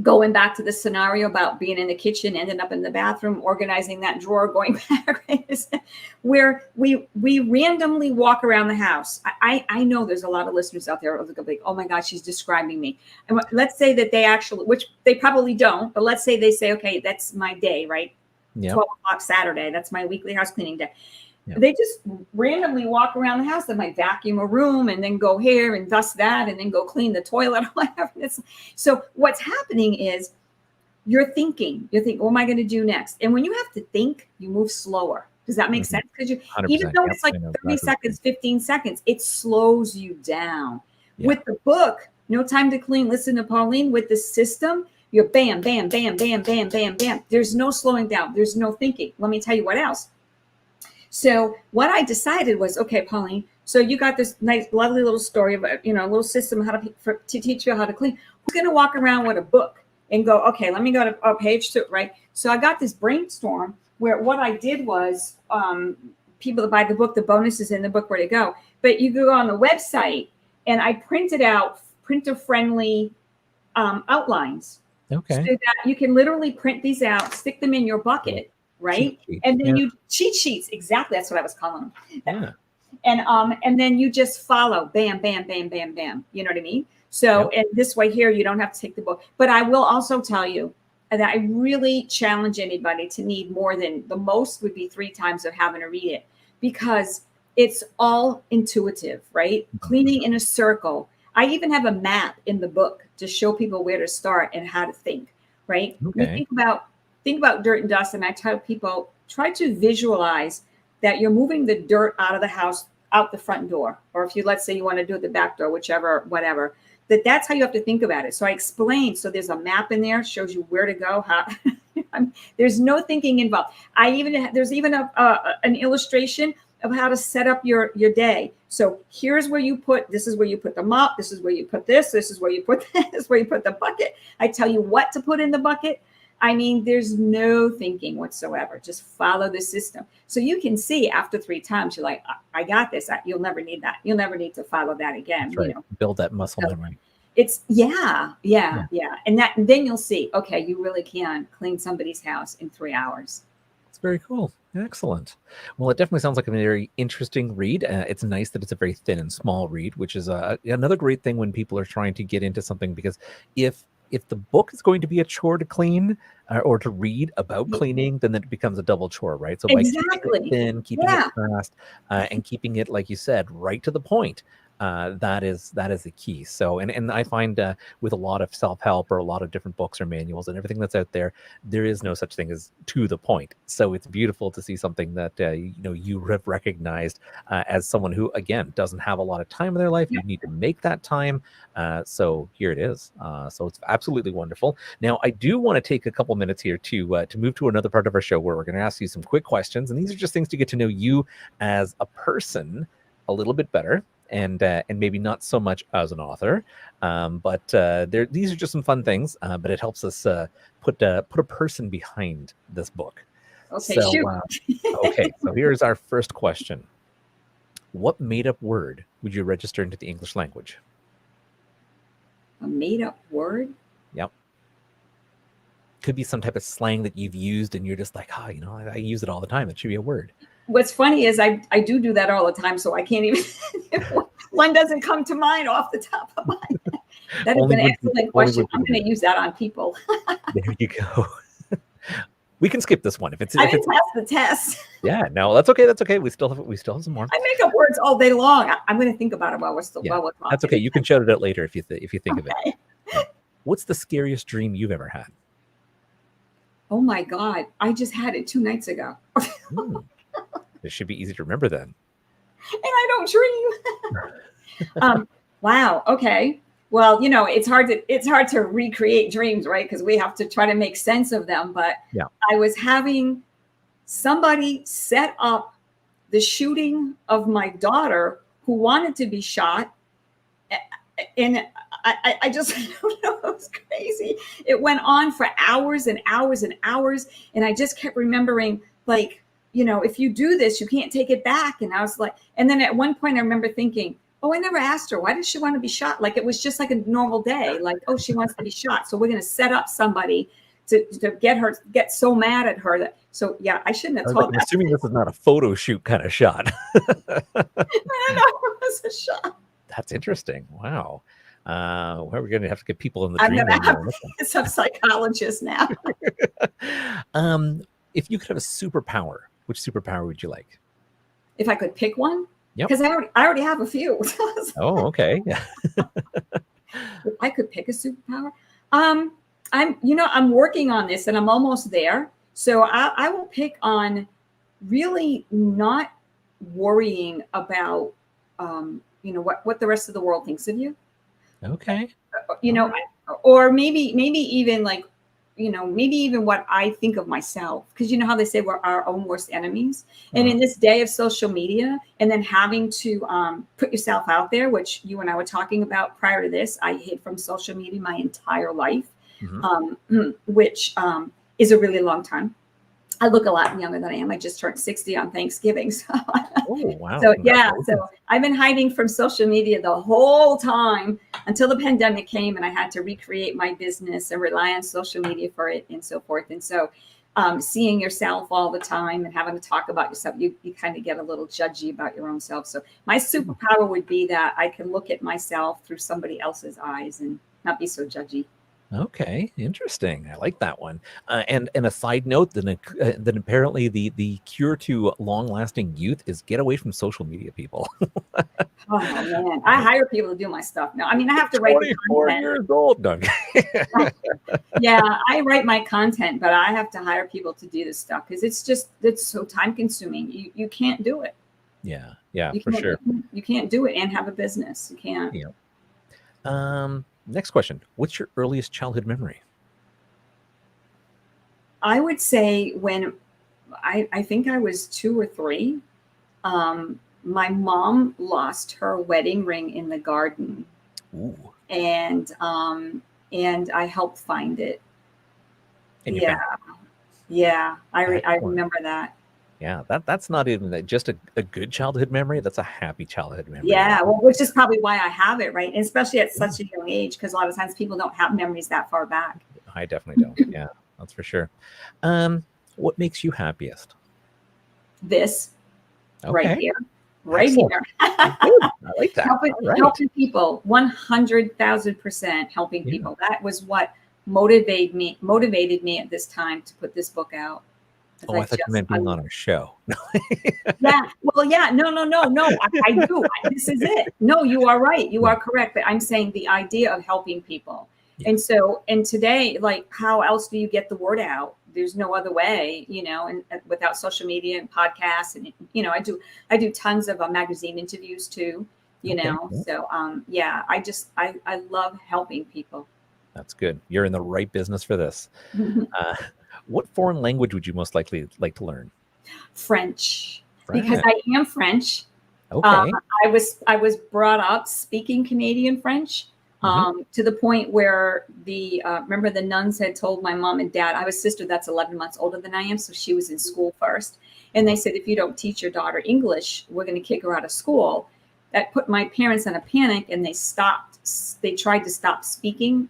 Speaker 4: going back to the scenario about being in the kitchen, ending up in the bathroom, organizing that drawer, going back, right? Where we randomly walk around the house. I know there's a lot of listeners out there who are like, oh my God, she's describing me. And let's say that they actually, which they probably don't, but let's say they say, okay, that's my day, right?
Speaker 3: Yep.
Speaker 4: 12 o'clock Saturday. That's my weekly house cleaning day.
Speaker 3: Yep.
Speaker 4: They just randomly walk around the house. They might vacuum a room and then go here and dust that and then go clean the toilet or whatever. So what's happening is you're thinking, what am I going to do next? And when you have to think, you move slower. Does that make sense? Because even though it's like 30 seconds, 15 seconds, it slows you down. Yeah. With the book, No Time to Clean, listen to Pauline, with the system, you're bam, bam, bam, bam, bam, bam, bam. There's no slowing down. There's no thinking. Let me tell you what else. So what I decided was, okay, Pauline, so you got this nice, lovely little story about, a little system to teach you how to clean. We're going to walk around with a book and go, okay, let me go to page 2, right? So I got this brainstorm where what I did was people that buy the book, the bonus is in the book where to go. But you go on the website and I printed out printer-friendly outlines.
Speaker 3: Okay. So
Speaker 4: that you can literally print these out, stick them in your bucket. Right. And then you cheat sheets. Exactly. That's what I was calling them. Yeah. And then you just follow bam, bam, bam, bam, bam. You know what I mean? So, and this way here, you don't have to take the book, but I will also tell you that I really challenge anybody to need more than the most would be 3 times of having to read it, because it's all intuitive, right? Cleaning in a circle. I even have a map in the book to show people where to start and how to think, right?
Speaker 3: Okay.
Speaker 4: Think about dirt and dust. And I tell people, try to visualize that you're moving the dirt out of the house, out the front door. Or if let's say you want to do it the back door, whatever, that's how you have to think about it. So I explained, so there's a map in there, shows you where to go. There's no thinking involved. There's even an illustration of how to set up your day. So here's where this is where you put the mop. This is where you put this is where you put this, this is where you put the bucket. I tell you what to put in the bucket. I mean, there's no thinking whatsoever. Just follow the system. So you can see after 3 times, you're like, I got this. You'll never need that. You'll never need to follow that again.
Speaker 3: That's right. Build that muscle memory.
Speaker 4: It's yeah. And then you'll see, okay, you really can clean somebody's house in 3 hours.
Speaker 3: It's very cool. Excellent. Well, it definitely sounds like a very interesting read. It's nice that it's a very thin and small read, which is another great thing when people are trying to get into something, because if the book is going to be a chore to clean or to read about cleaning, then it becomes a double chore, right? So by keeping it thin, keeping it fast, and keeping it, like you said, right to the point, that is the key. So, and I find with a lot of self-help or a lot of different books or manuals and everything that's out there, there is no such thing as to the point. So it's beautiful to see something that you have recognized as someone who, again, doesn't have a lot of time in their life. You need to make that time. So here it is. So it's absolutely wonderful. Now, I do want to take a couple minutes here to move to another part of our show where we're going to ask you some quick questions, and these are just things to get to know you as a person a little bit better. And maybe not so much as an author, but these are just some fun things. But it helps us put a person behind this book.
Speaker 4: Okay,
Speaker 3: so,
Speaker 4: shoot.
Speaker 3: Okay, so here's our first question: what made-up word would you register into the English language?
Speaker 4: A made-up word?
Speaker 3: Yep. Could be some type of slang that you've used, and you're just like, I use it all the time. It should be a word.
Speaker 4: What's funny is I do that all the time, so I can't even one doesn't come to mind off the top of my head. That is an excellent question. I'm going to use that on people.
Speaker 3: There you go. We can skip this one if it's.
Speaker 4: I didn't pass the test.
Speaker 3: Yeah, no, that's okay. That's okay. We still have some more.
Speaker 4: I make up words all day long. I'm going to think about it while we're talking.
Speaker 3: That's okay. You can shout it out later if you think of it. What's the scariest dream you've ever had?
Speaker 4: Oh my God! I just had it 2 nights ago.
Speaker 3: It should be easy to remember then.
Speaker 4: And I don't dream. Wow. Okay. Well, it's hard to recreate dreams, right? Because we have to try to make sense of them. But
Speaker 3: Yeah.
Speaker 4: I was having somebody set up the shooting of my daughter who wanted to be shot. And I just, I don't know, it was crazy. It went on for hours and hours and hours. And I just kept remembering, like, if you do this, you can't take it back. And I was like, and then at one point I remember thinking, oh, I never asked her, why does she want to be shot? Like, it was just like a normal day. Like, oh, she wants to be shot. So we're going to set up somebody to get so mad at her that, so yeah, I shouldn't have told
Speaker 3: I'm assuming this is not a photo shoot kind of shot.
Speaker 4: I don't know, it was a shot.
Speaker 3: That's interesting. Wow. Well, we're going to have to get people in the
Speaker 4: I'm
Speaker 3: dream.
Speaker 4: going to have some psychologists now.
Speaker 3: If you could have a superpower, which superpower would you like?
Speaker 4: If I could pick one?
Speaker 3: Yep.
Speaker 4: Because I already have a few.
Speaker 3: Oh, okay.
Speaker 4: If I could pick a superpower, I'm working on this and I'm almost there. So I will pick on really not worrying about, what the rest of the world thinks of you.
Speaker 3: Okay.
Speaker 4: Or maybe even like, maybe even what I think of myself. Because you know how they say we're our own worst enemies. And in this day of social media, and then having to put yourself out there, which you and I were talking about prior to this, I hid from social media my entire life, which is a really long time. I look a lot younger than I am. I just turned 60 on Thanksgiving. So,
Speaker 3: wow.
Speaker 4: So yeah, so I've been hiding from social media the whole time until the pandemic came and I had to recreate my business and rely on social media for it and so forth. And so seeing yourself all the time and having to talk about yourself, you kind of get a little judgy about your own self. So my superpower would be that I can look at myself through somebody else's eyes and not be so judgy.
Speaker 3: Okay, interesting. I like that one. And a side note, then apparently the cure to long-lasting youth is get away from social media people.
Speaker 4: Oh man, I hire people to do my stuff now. I mean, I have to write the
Speaker 3: 24
Speaker 4: content.
Speaker 3: years old. No.
Speaker 4: Yeah, I write my content, but I have to hire people to do this stuff because it's so time-consuming. You can't do it.
Speaker 3: Yeah,
Speaker 4: You
Speaker 3: for
Speaker 4: can't-
Speaker 3: sure.
Speaker 4: You can't do it and have a business. You can't.
Speaker 3: Yeah. Next question. What's your earliest childhood memory?
Speaker 4: I would say when I think I was 2 or 3, my mom lost her wedding ring in the garden.
Speaker 3: Ooh.
Speaker 4: And I helped find it.
Speaker 3: And you
Speaker 4: Yeah.
Speaker 3: found
Speaker 4: Yeah. I
Speaker 3: Excellent.
Speaker 4: remember that.
Speaker 3: Yeah, that's not even just a good childhood memory. That's a happy childhood memory.
Speaker 4: Yeah. Well, which is probably why I have it, right? And especially at such a young age, because a lot of times people don't have memories that far back.
Speaker 3: I definitely don't. Yeah, that's for sure. What makes you happiest?
Speaker 4: This
Speaker 3: Okay.
Speaker 4: right here. Right
Speaker 3: Excellent.
Speaker 4: here.
Speaker 3: Good. I like that.
Speaker 4: helping,
Speaker 3: All right.
Speaker 4: helping people, 100,000% helping
Speaker 3: Yeah.
Speaker 4: people. That was what motivated me at this time to put this book out.
Speaker 3: Oh, I thought you meant being on our show.
Speaker 4: Yeah. Well, yeah. No. I do. This is it. No, you are right. You are correct. But I'm saying the idea of helping people.
Speaker 3: Yeah.
Speaker 4: And today, like, how else do you get the word out? There's no other way, and without social media and podcasts. And, I do tons of magazine interviews too,
Speaker 3: Okay.
Speaker 4: So, I love helping people.
Speaker 3: That's good. You're in the right business for this. What foreign language would you most likely like to learn?
Speaker 4: French, because I am French.
Speaker 3: Okay.
Speaker 4: I was brought up speaking Canadian French to the point where remember the nuns had told my mom and dad, I have a sister that's 11 months older than I am, so she was in school first. And they said, if you don't teach your daughter English, we're going to kick her out of school. That put my parents in a panic, and they tried to stop speaking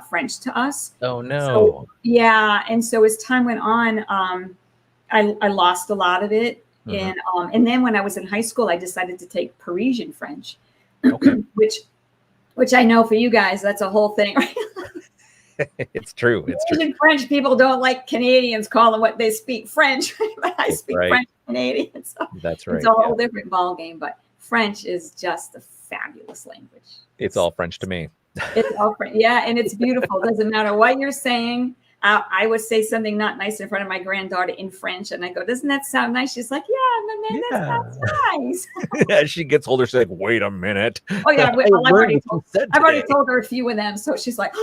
Speaker 4: French to us.
Speaker 3: Oh, no.
Speaker 4: So, yeah. And so as time went on, I lost a lot of it. And then when I was in high school, I decided to take Parisian French,
Speaker 3: Okay.
Speaker 4: which I know for you guys, that's a whole thing. Right?
Speaker 3: It's true. It's true.
Speaker 4: Parisian French people don't like Canadians calling what they speak French, but I speak
Speaker 3: Right.
Speaker 4: French Canadian. So
Speaker 3: That's right.
Speaker 4: it's a whole different ball game, but French is just a fabulous language.
Speaker 3: It's all French to me.
Speaker 4: It's all French. Yeah, and it's beautiful. Doesn't matter what you're saying. I would say something not nice in front of my granddaughter in French, and I go, "Doesn't that sound nice?" She's like, "Yeah, man, that sounds nice."
Speaker 3: Yeah, she gets older. She's like, "Wait a minute."
Speaker 4: Oh yeah,
Speaker 3: I've
Speaker 4: I've
Speaker 3: today.
Speaker 4: already told her a few of them, so she's like,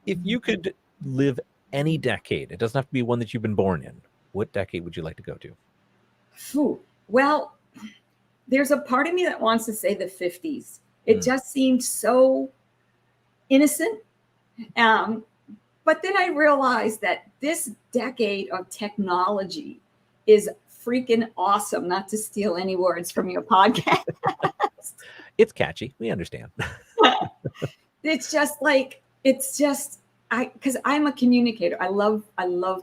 Speaker 3: If you could live any decade, it doesn't have to be one that you've been born in. What decade would you like to go to?
Speaker 4: Phew. Well, there's a part of me that wants to say the 50s. It just seemed so innocent. But then I realized that this decade of technology is freaking awesome, not to steal any words from your podcast.
Speaker 3: It's catchy. We understand.
Speaker 4: It's just like, because I'm a communicator. I love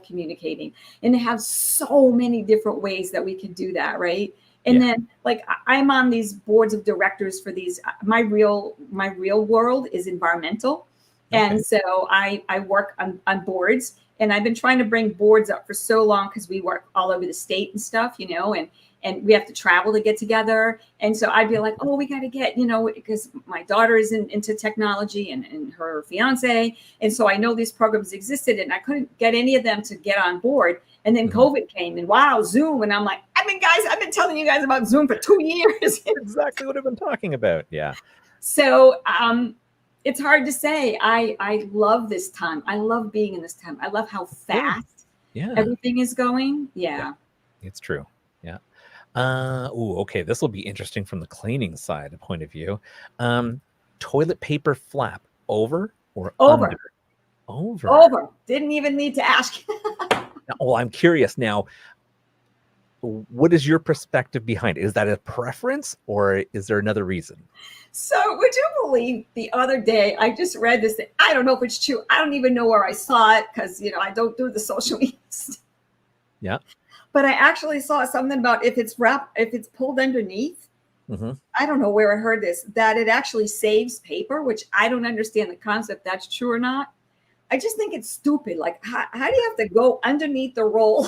Speaker 4: communicating, and to have so many different ways that we can do that, right? And then like I'm on these boards of directors for these. My real world is environmental. Okay. And so I work on boards, and I've been trying to bring boards up for so long because we work all over the state and stuff, and we have to travel to get together. And so I'd be like, oh, we got to get, because my daughter is into technology and her fiance. And so I know these programs existed, and I couldn't get any of them to get on board. And then COVID came, and wow, Zoom. And I'm like, I've been telling you guys about Zoom for 2 years.
Speaker 3: Exactly what I've been talking about. Yeah.
Speaker 4: So it's hard to say. I love this time. I love being in this time. I love how fast everything is going. Yeah.
Speaker 3: It's true. Yeah. Okay. This will be interesting from the cleaning side point of view. Toilet paper flap over or under? Over.
Speaker 4: Didn't even need to ask.
Speaker 3: Well, I'm curious now. What is your perspective behind it? Is that a preference, or is there another reason?
Speaker 4: So would you believe the other day I just read this thing? I don't know if it's true. I don't even know where I saw it because I don't do the social media stuff.
Speaker 3: Yeah.
Speaker 4: But I actually saw something about if it's pulled underneath. I don't know where I heard this, that it actually saves paper, which I don't understand the concept. That's true or not. I just think it's stupid. Like, how do you have to go underneath the roll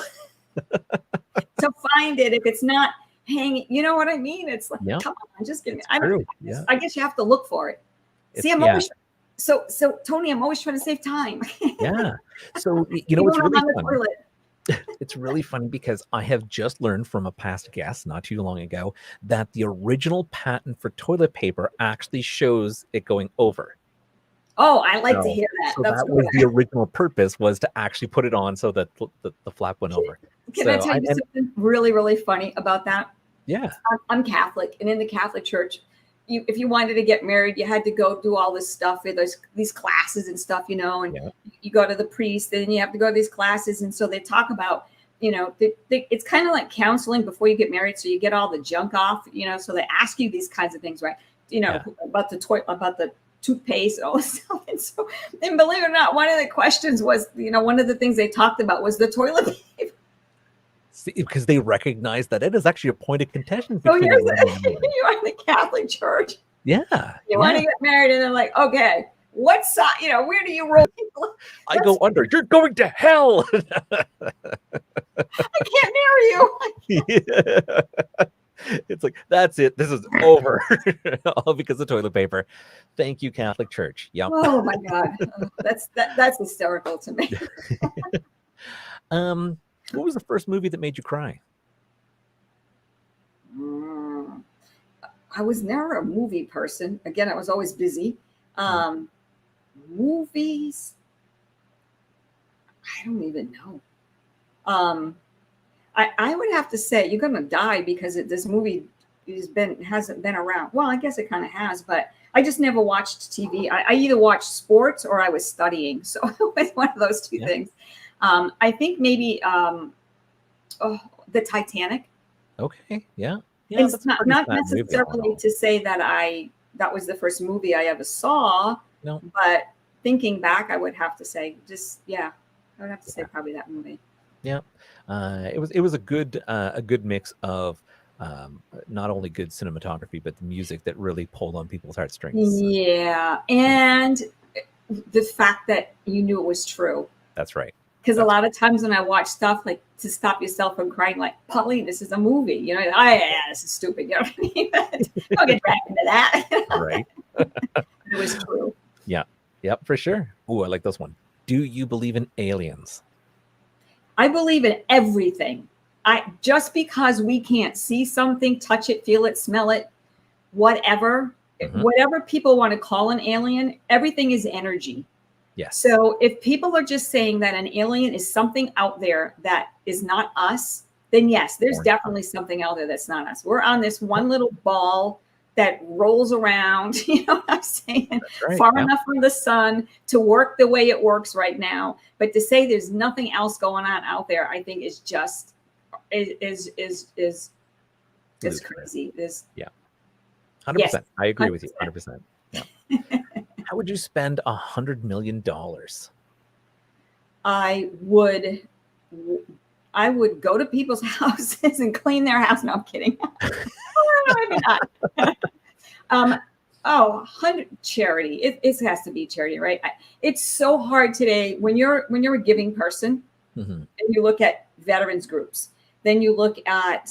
Speaker 4: to find it if it's not hanging? You know what I mean? It's like, come on, just give me. I guess you have to look for it. See, I'm always so Tony. I'm always trying to save time.
Speaker 3: Yeah. So it's really fun. It's really funny because I have just learned from a past guest not too long ago that the original patent for toilet paper actually shows it going over.
Speaker 4: Oh, I like to hear that.
Speaker 3: So that was the original purpose, was to actually put it on so that the flap went over.
Speaker 4: Can I tell you something really, really funny about that?
Speaker 3: Yeah.
Speaker 4: I'm Catholic, and in the Catholic Church, if you wanted to get married, you had to go do all this stuff. There's these classes and stuff, and you go to the priest, and then you have to go to these classes. And so they talk about, it's kind of like counseling before you get married. So you get all the junk off, so they ask you these kinds of things, right? About the toy, about the toothpaste and all this stuff. And believe it or not, one of the questions was, one of the things they talked about was the toilet paper.
Speaker 3: See, because they recognize that it is actually a point of contention.
Speaker 4: So you are in the Catholic Church.
Speaker 3: Yeah.
Speaker 4: You want to get married, and they're like, okay, what side, where do you roll?
Speaker 3: I go under. You're going to hell.
Speaker 4: I can't marry you.
Speaker 3: It's like, that's it. This is over. All because of toilet paper. Thank you, Catholic Church. Yep.
Speaker 4: Oh my God. That's hysterical to me.
Speaker 3: What was the first movie that made you cry?
Speaker 4: I was never a movie person. Again, I was always busy. Movies, I don't even know. I would have to say You're Gonna Die because this movie hasn't been around. Well, I guess it kind of has, but I just never watched TV. I either watched sports or I was studying. So it was one of those two things. I think maybe the Titanic.
Speaker 3: Okay. Yeah.
Speaker 4: It's not necessarily to say that was the first movie I ever saw.
Speaker 3: No.
Speaker 4: But thinking back, I would have to say I would have to say probably that movie.
Speaker 3: Yeah. It was a good mix of not only good cinematography, but the music that really pulled on people's heartstrings.
Speaker 4: Yeah. And the fact that you knew it was true.
Speaker 3: That's right.
Speaker 4: Because a lot of times when I watch stuff, like, to stop yourself from crying, like, Pauline, this is a movie. This is stupid. You know what I mean? Don't get dragged into that.
Speaker 3: Right.
Speaker 4: It was true.
Speaker 3: Yeah. Yep, for sure. Ooh, I like this one. Do you believe in aliens?
Speaker 4: I believe in everything. Just because we can't see something, touch it, feel it, smell it, whatever, whatever people want to call an alien, everything is energy.
Speaker 3: Yes.
Speaker 4: So if people are just saying that an alien is something out there that is not us, then yes, there's definitely something out there that's not us. We're on this one little ball that rolls around, you know what I'm saying,
Speaker 3: right,
Speaker 4: far enough from the sun to work the way it works right now. But to say there's nothing else going on out there, I think is just is crazy.
Speaker 3: Yeah. 100%. Yes, I agree 100%. With you. 100%. Yeah. How would you spend $100 million?
Speaker 4: I would go to people's houses and clean their house. No, I'm kidding. Maybe not. 100 charity. It has to be charity, right? It's so hard today when you're a giving person, and you look at veterans groups, then you look at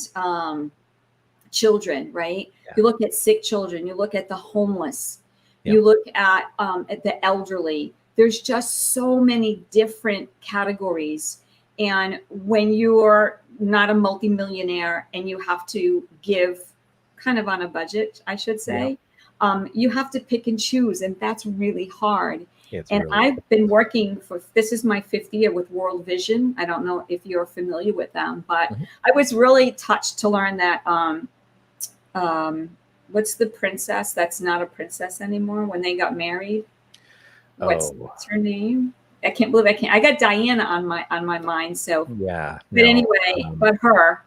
Speaker 4: children, right? Yeah. You look at sick children. You look at the homeless. Yeah. You look at the elderly. There's just so many different categories. And when you're not a multimillionaire and you have to give kind of on a budget, I should say, you have to pick and choose. And that's really hard. I've been working this is my 5th year with World Vision. I don't know if you're familiar with them, but I was really touched to learn that, what's the princess that's not a princess anymore when they got married? What's her name? I can't believe I got Diana on my mind. So
Speaker 3: yeah.
Speaker 4: But anyway, but her,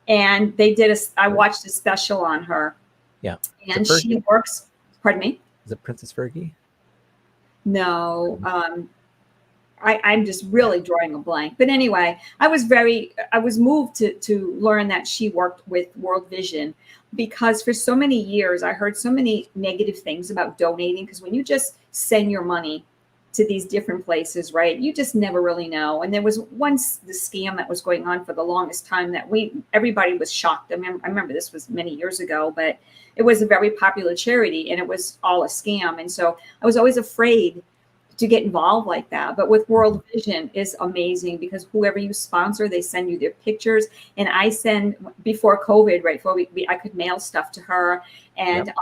Speaker 4: and they did I watched a special on her.
Speaker 3: Yeah.
Speaker 4: And she works. Pardon me.
Speaker 3: Is it Princess Fergie?
Speaker 4: No. I'm just really drawing a blank. But anyway, I was moved to learn that she worked with World Vision, because for so many years I heard so many negative things about donating, because when you just send your money to these different places, right, you just never really know. And there was once the scam that was going on for the longest time that everybody was shocked. I remember this was many years ago, but it was a very popular charity and it was all a scam. And so I was always afraid to get involved like that. But with World Vision is amazing, because whoever you sponsor, they send you their pictures. And I send, before COVID, right, before I could mail stuff to her. And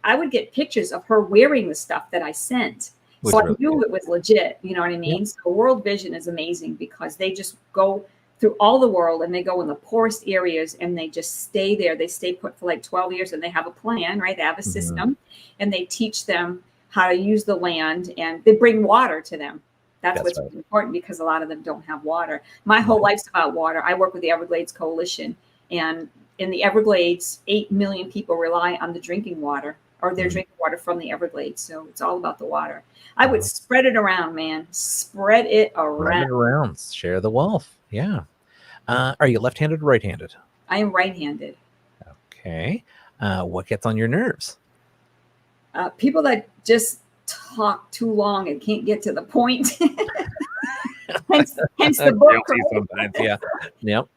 Speaker 4: I would get pictures of her wearing the stuff that I sent. So I knew it was legit, you know what I mean? So World Vision is amazing, because they just go through all the world and they go in the poorest areas and they just stay there. They stay put for like 12 years and they have a plan, right? They have a system and they teach them how to use the land, and they bring water to them. That's what's really important, because a lot of them don't have water. My whole life's about water. I work with the Everglades Coalition, and in the Everglades, 8 million people rely on the drinking water, or they're drinking water from the Everglades. So it's all about the water. I would spread it around, man. Spread it around.
Speaker 3: Spread it around. Share the wealth. Yeah. Are you left-handed or right-handed?
Speaker 4: I am right-handed.
Speaker 3: Okay. What gets on your nerves?
Speaker 4: People that just talk too long and can't get to the point. hence the book.
Speaker 3: Sometimes, yeah. Yep.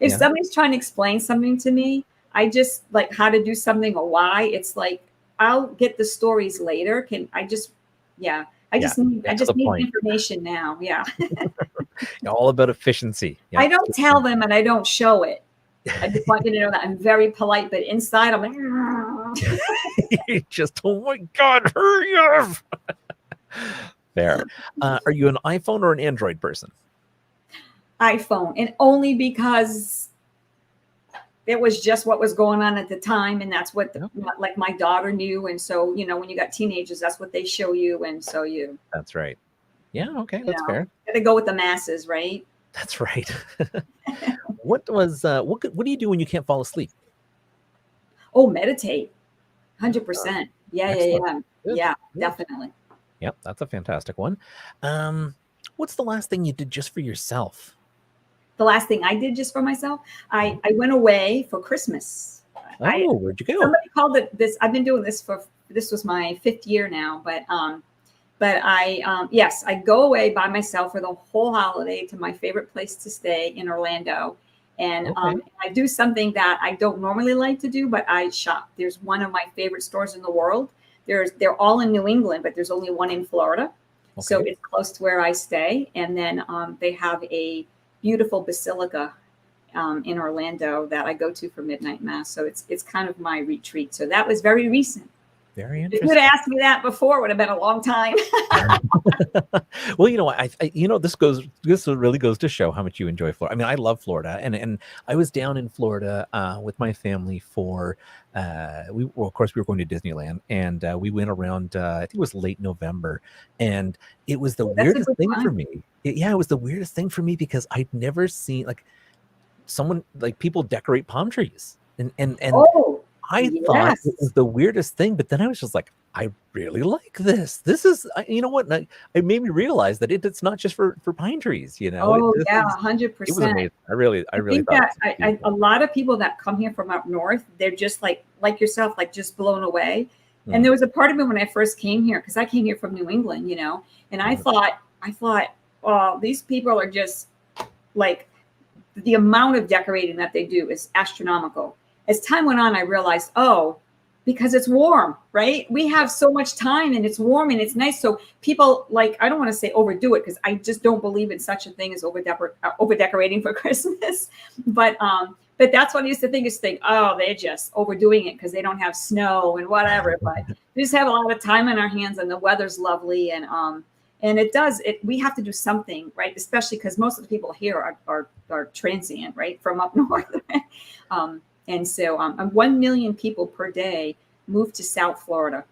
Speaker 4: If somebody's trying to explain something to me, I just like how to do something or why. It's like, I'll get the stories later. I just need information now. Yeah.
Speaker 3: All about efficiency. Yeah.
Speaker 4: I don't tell them and I don't show it. I just want you to know that I'm very polite, but inside I'm like,
Speaker 3: just, oh my God, hurry up. Fair. Are you an iPhone or an Android person?
Speaker 4: iPhone, and only because it was just what was going on at the time, and that's what like my daughter knew, and so you know when you got teenagers, that's what they show you, and so you.
Speaker 3: That's right. Yeah. Okay. That's fair.
Speaker 4: Got to go with the masses, right?
Speaker 3: That's right. What do you do when you can't fall asleep?
Speaker 4: Oh, meditate. 100%. Yeah, definitely.
Speaker 3: Yep, that's a fantastic one. What's the last thing you did just for yourself?
Speaker 4: The last thing I did just for myself, I went away for Christmas.
Speaker 3: Where'd you go?
Speaker 4: Somebody called it this. I've been doing this this was my 5th year now, but I go away by myself for the whole holiday to my favorite place to stay in Orlando. And I do something that I don't normally like to do, but I shop. There's one of my favorite stores in the world they're all in New England, but there's only one in Florida.
Speaker 3: Okay.
Speaker 4: So it's close to where I stay. And then they have a beautiful basilica in Orlando that I go to for midnight mass. So it's kind of my retreat. So that was very recent.
Speaker 3: Very
Speaker 4: If
Speaker 3: interesting.
Speaker 4: you had asked me that before, it would have been a long time.
Speaker 3: Well, I this really goes to show how much you enjoy Florida. I mean, I love Florida, and I was down in Florida with my family for of course we were going to Disneyland, and we went around I think it was late November, and it was the
Speaker 4: That's a
Speaker 3: weirdest
Speaker 4: good
Speaker 3: thing for
Speaker 4: time.
Speaker 3: me. It was the weirdest thing for me because I'd never seen people decorate palm trees, and
Speaker 4: Oh,
Speaker 3: I thought it
Speaker 4: yes.
Speaker 3: was the weirdest thing, but then I was just like, I really like this. This is, you know what? It made me realize that it's not just for pine trees.
Speaker 4: Oh, yeah,
Speaker 3: It was
Speaker 4: 100%.
Speaker 3: amazing. I really
Speaker 4: think
Speaker 3: thought
Speaker 4: that
Speaker 3: it was
Speaker 4: a lot of people that come here from up north, they're just like yourself, like just blown away.
Speaker 3: Mm.
Speaker 4: And there was a part of me when I first came here, because I came here from New England, and I thought, oh, these people are just like, the amount of decorating that they do is astronomical. As time went on, I realized, because it's warm, right? We have so much time and it's warm and it's nice. So people I don't want to say overdo it, because I just don't believe in such a thing as over decorating for Christmas. But that's what I used to think oh, they're just overdoing it because they don't have snow and whatever. But we just have a lot of time on our hands and the weather's lovely. And we have to do something, right? Especially because most of the people here are transient, right? From up north. And so 1 million people per day move to South Florida.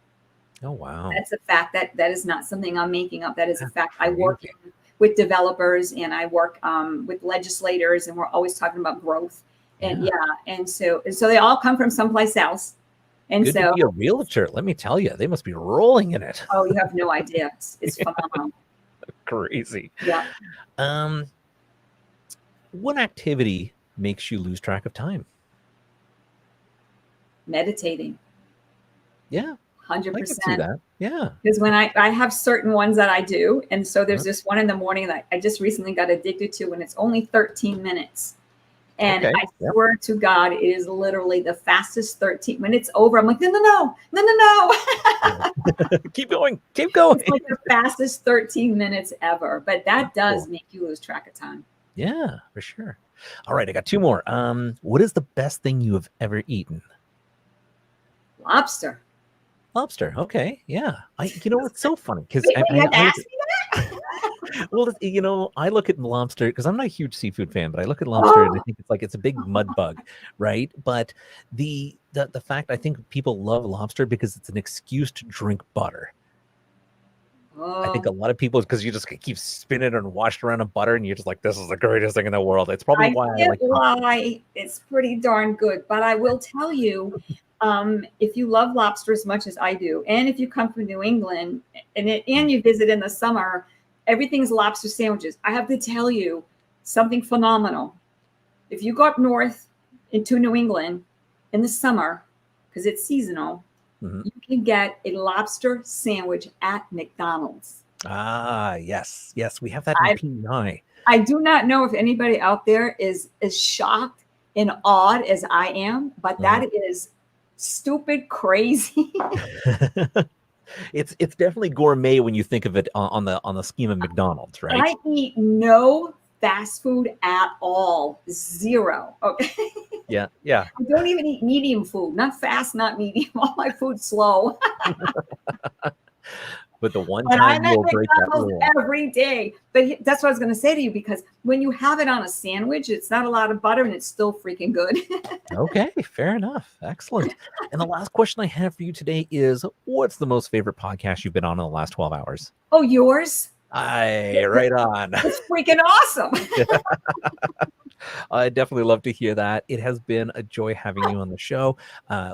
Speaker 3: Oh, wow.
Speaker 4: That's a fact. That is not something I'm making up. That is a fact. I work with developers and I work with legislators, and we're always talking about growth. And and so they all come from someplace else. And
Speaker 3: Good to be a realtor. Let me tell you, they must be rolling in it.
Speaker 4: Oh, you have no idea. It's phenomenal.
Speaker 3: Crazy.
Speaker 4: Yeah.
Speaker 3: What activity makes you lose track of time?
Speaker 4: Meditating.
Speaker 3: Yeah.
Speaker 4: 100%.
Speaker 3: I can see that. Yeah.
Speaker 4: Because when I have certain ones that I do, and so there's this one in the morning that I just recently got addicted to, and it's only 13 minutes. And
Speaker 3: Okay.
Speaker 4: I swear to God, it is literally the fastest 13. When it's over, I'm like, no.
Speaker 3: Keep going.
Speaker 4: It's like the fastest 13 minutes ever. But that does make you lose track of time.
Speaker 3: Yeah, for sure. All right, I got two more. What is the best thing you have ever eaten?
Speaker 4: Lobster.
Speaker 3: Lobster. Okay. Yeah. It's so funny because
Speaker 4: Wait, you had to ask me that?
Speaker 3: well, I look at lobster because I'm not a huge seafood fan, but I look at lobster and I think it's a big mud bug, right? But the fact I think people love lobster because it's an excuse to drink butter. I think a lot of people, because you just keep spinning and washed around in butter, and you're just like, this is the greatest thing in the world. It's probably why I like lobster.
Speaker 4: It's pretty darn good. But I will tell you, if you love lobster as much as I do, and if you come from New England and you visit in the summer, everything's lobster sandwiches. I have to tell you something phenomenal. If you go up north into New England in the summer, because it's seasonal, you can get a lobster sandwich at McDonald's.
Speaker 3: Ah, yes. We have that in PEI.
Speaker 4: I do not know if anybody out there is as shocked and awed as I am, but that is stupid crazy.
Speaker 3: It's definitely gourmet when you think of it on the scheme of McDonald's, right?
Speaker 4: I eat no fast food at all. Zero. Okay.
Speaker 3: Yeah.
Speaker 4: I don't even eat medium food. Not fast, not medium. All my food's slow.
Speaker 3: But the one
Speaker 4: But
Speaker 3: time
Speaker 4: I'm
Speaker 3: you'll
Speaker 4: at
Speaker 3: break that
Speaker 4: McDonald's
Speaker 3: rule.
Speaker 4: every day. But that's what I was going to say to you, because when you have it on a sandwich, it's not a lot of butter and it's still freaking good.
Speaker 3: Okay, fair enough. Excellent. And the last question I have for you today is, what's the most favorite podcast you've been on in the last 12 hours?
Speaker 4: Oh, yours?
Speaker 3: Aye, right on.
Speaker 4: It's freaking awesome.
Speaker 3: I definitely love to hear that. It has been a joy having you on the show.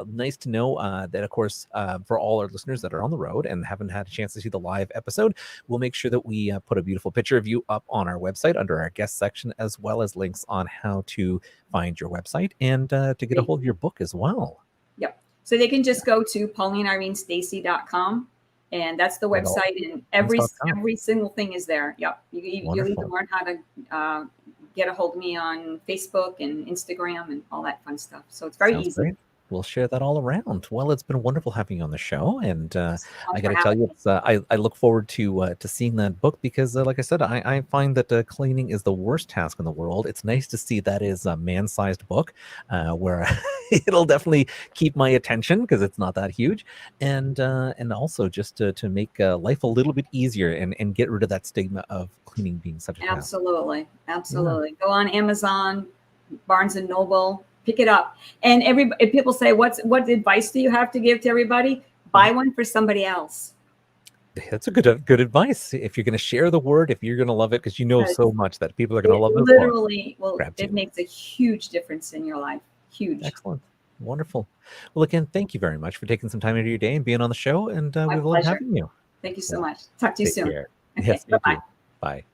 Speaker 3: Nice to know that, of course, for all our listeners that are on the road and haven't had a chance to see the live episode, we'll make sure that we put a beautiful picture of you up on our website under our guest section, as well as links on how to find your website and to get a hold of your book as well.
Speaker 4: Yep. So they can just go to PaulineIreneStacey.com. And that's the website, and every single thing is there. Yep. You need to learn how to get a hold of me on Facebook and Instagram and all that fun stuff. So it's very easy.
Speaker 3: Great. we'll share that all around. Well, it's been wonderful having you on the show, and
Speaker 4: Thanks so
Speaker 3: I
Speaker 4: much
Speaker 3: got
Speaker 4: for
Speaker 3: to tell
Speaker 4: having
Speaker 3: you,
Speaker 4: me.
Speaker 3: it's, I look forward to seeing that book because, like I said, I find that cleaning is the worst task in the world. It's nice to see that is a man-sized book, where it'll definitely keep my attention because it's not that huge, and also just to make life a little bit easier and get rid of that stigma of cleaning being such a task.
Speaker 4: Absolutely. Absolutely. Go on Amazon, Barnes and Noble, pick it up. And if people say, what advice do you have to give to everybody? Buy one for somebody else.
Speaker 3: That's a good advice. If you're going to share the word, if you're going to love it, because you know so much that people are going to love it.
Speaker 4: Literally, well,
Speaker 3: grab
Speaker 4: it
Speaker 3: you.
Speaker 4: makes a huge difference in your life. Huge.
Speaker 3: Excellent. Wonderful. Well, again, thank you very much for taking some time out of your day and being on the show. And
Speaker 4: My
Speaker 3: we love
Speaker 4: pleasure.
Speaker 3: having you.
Speaker 4: Thank you so much. Talk to you
Speaker 3: Take
Speaker 4: soon.
Speaker 3: care.
Speaker 4: Okay.
Speaker 3: Yes, you
Speaker 4: Bye-bye.
Speaker 3: too. Bye.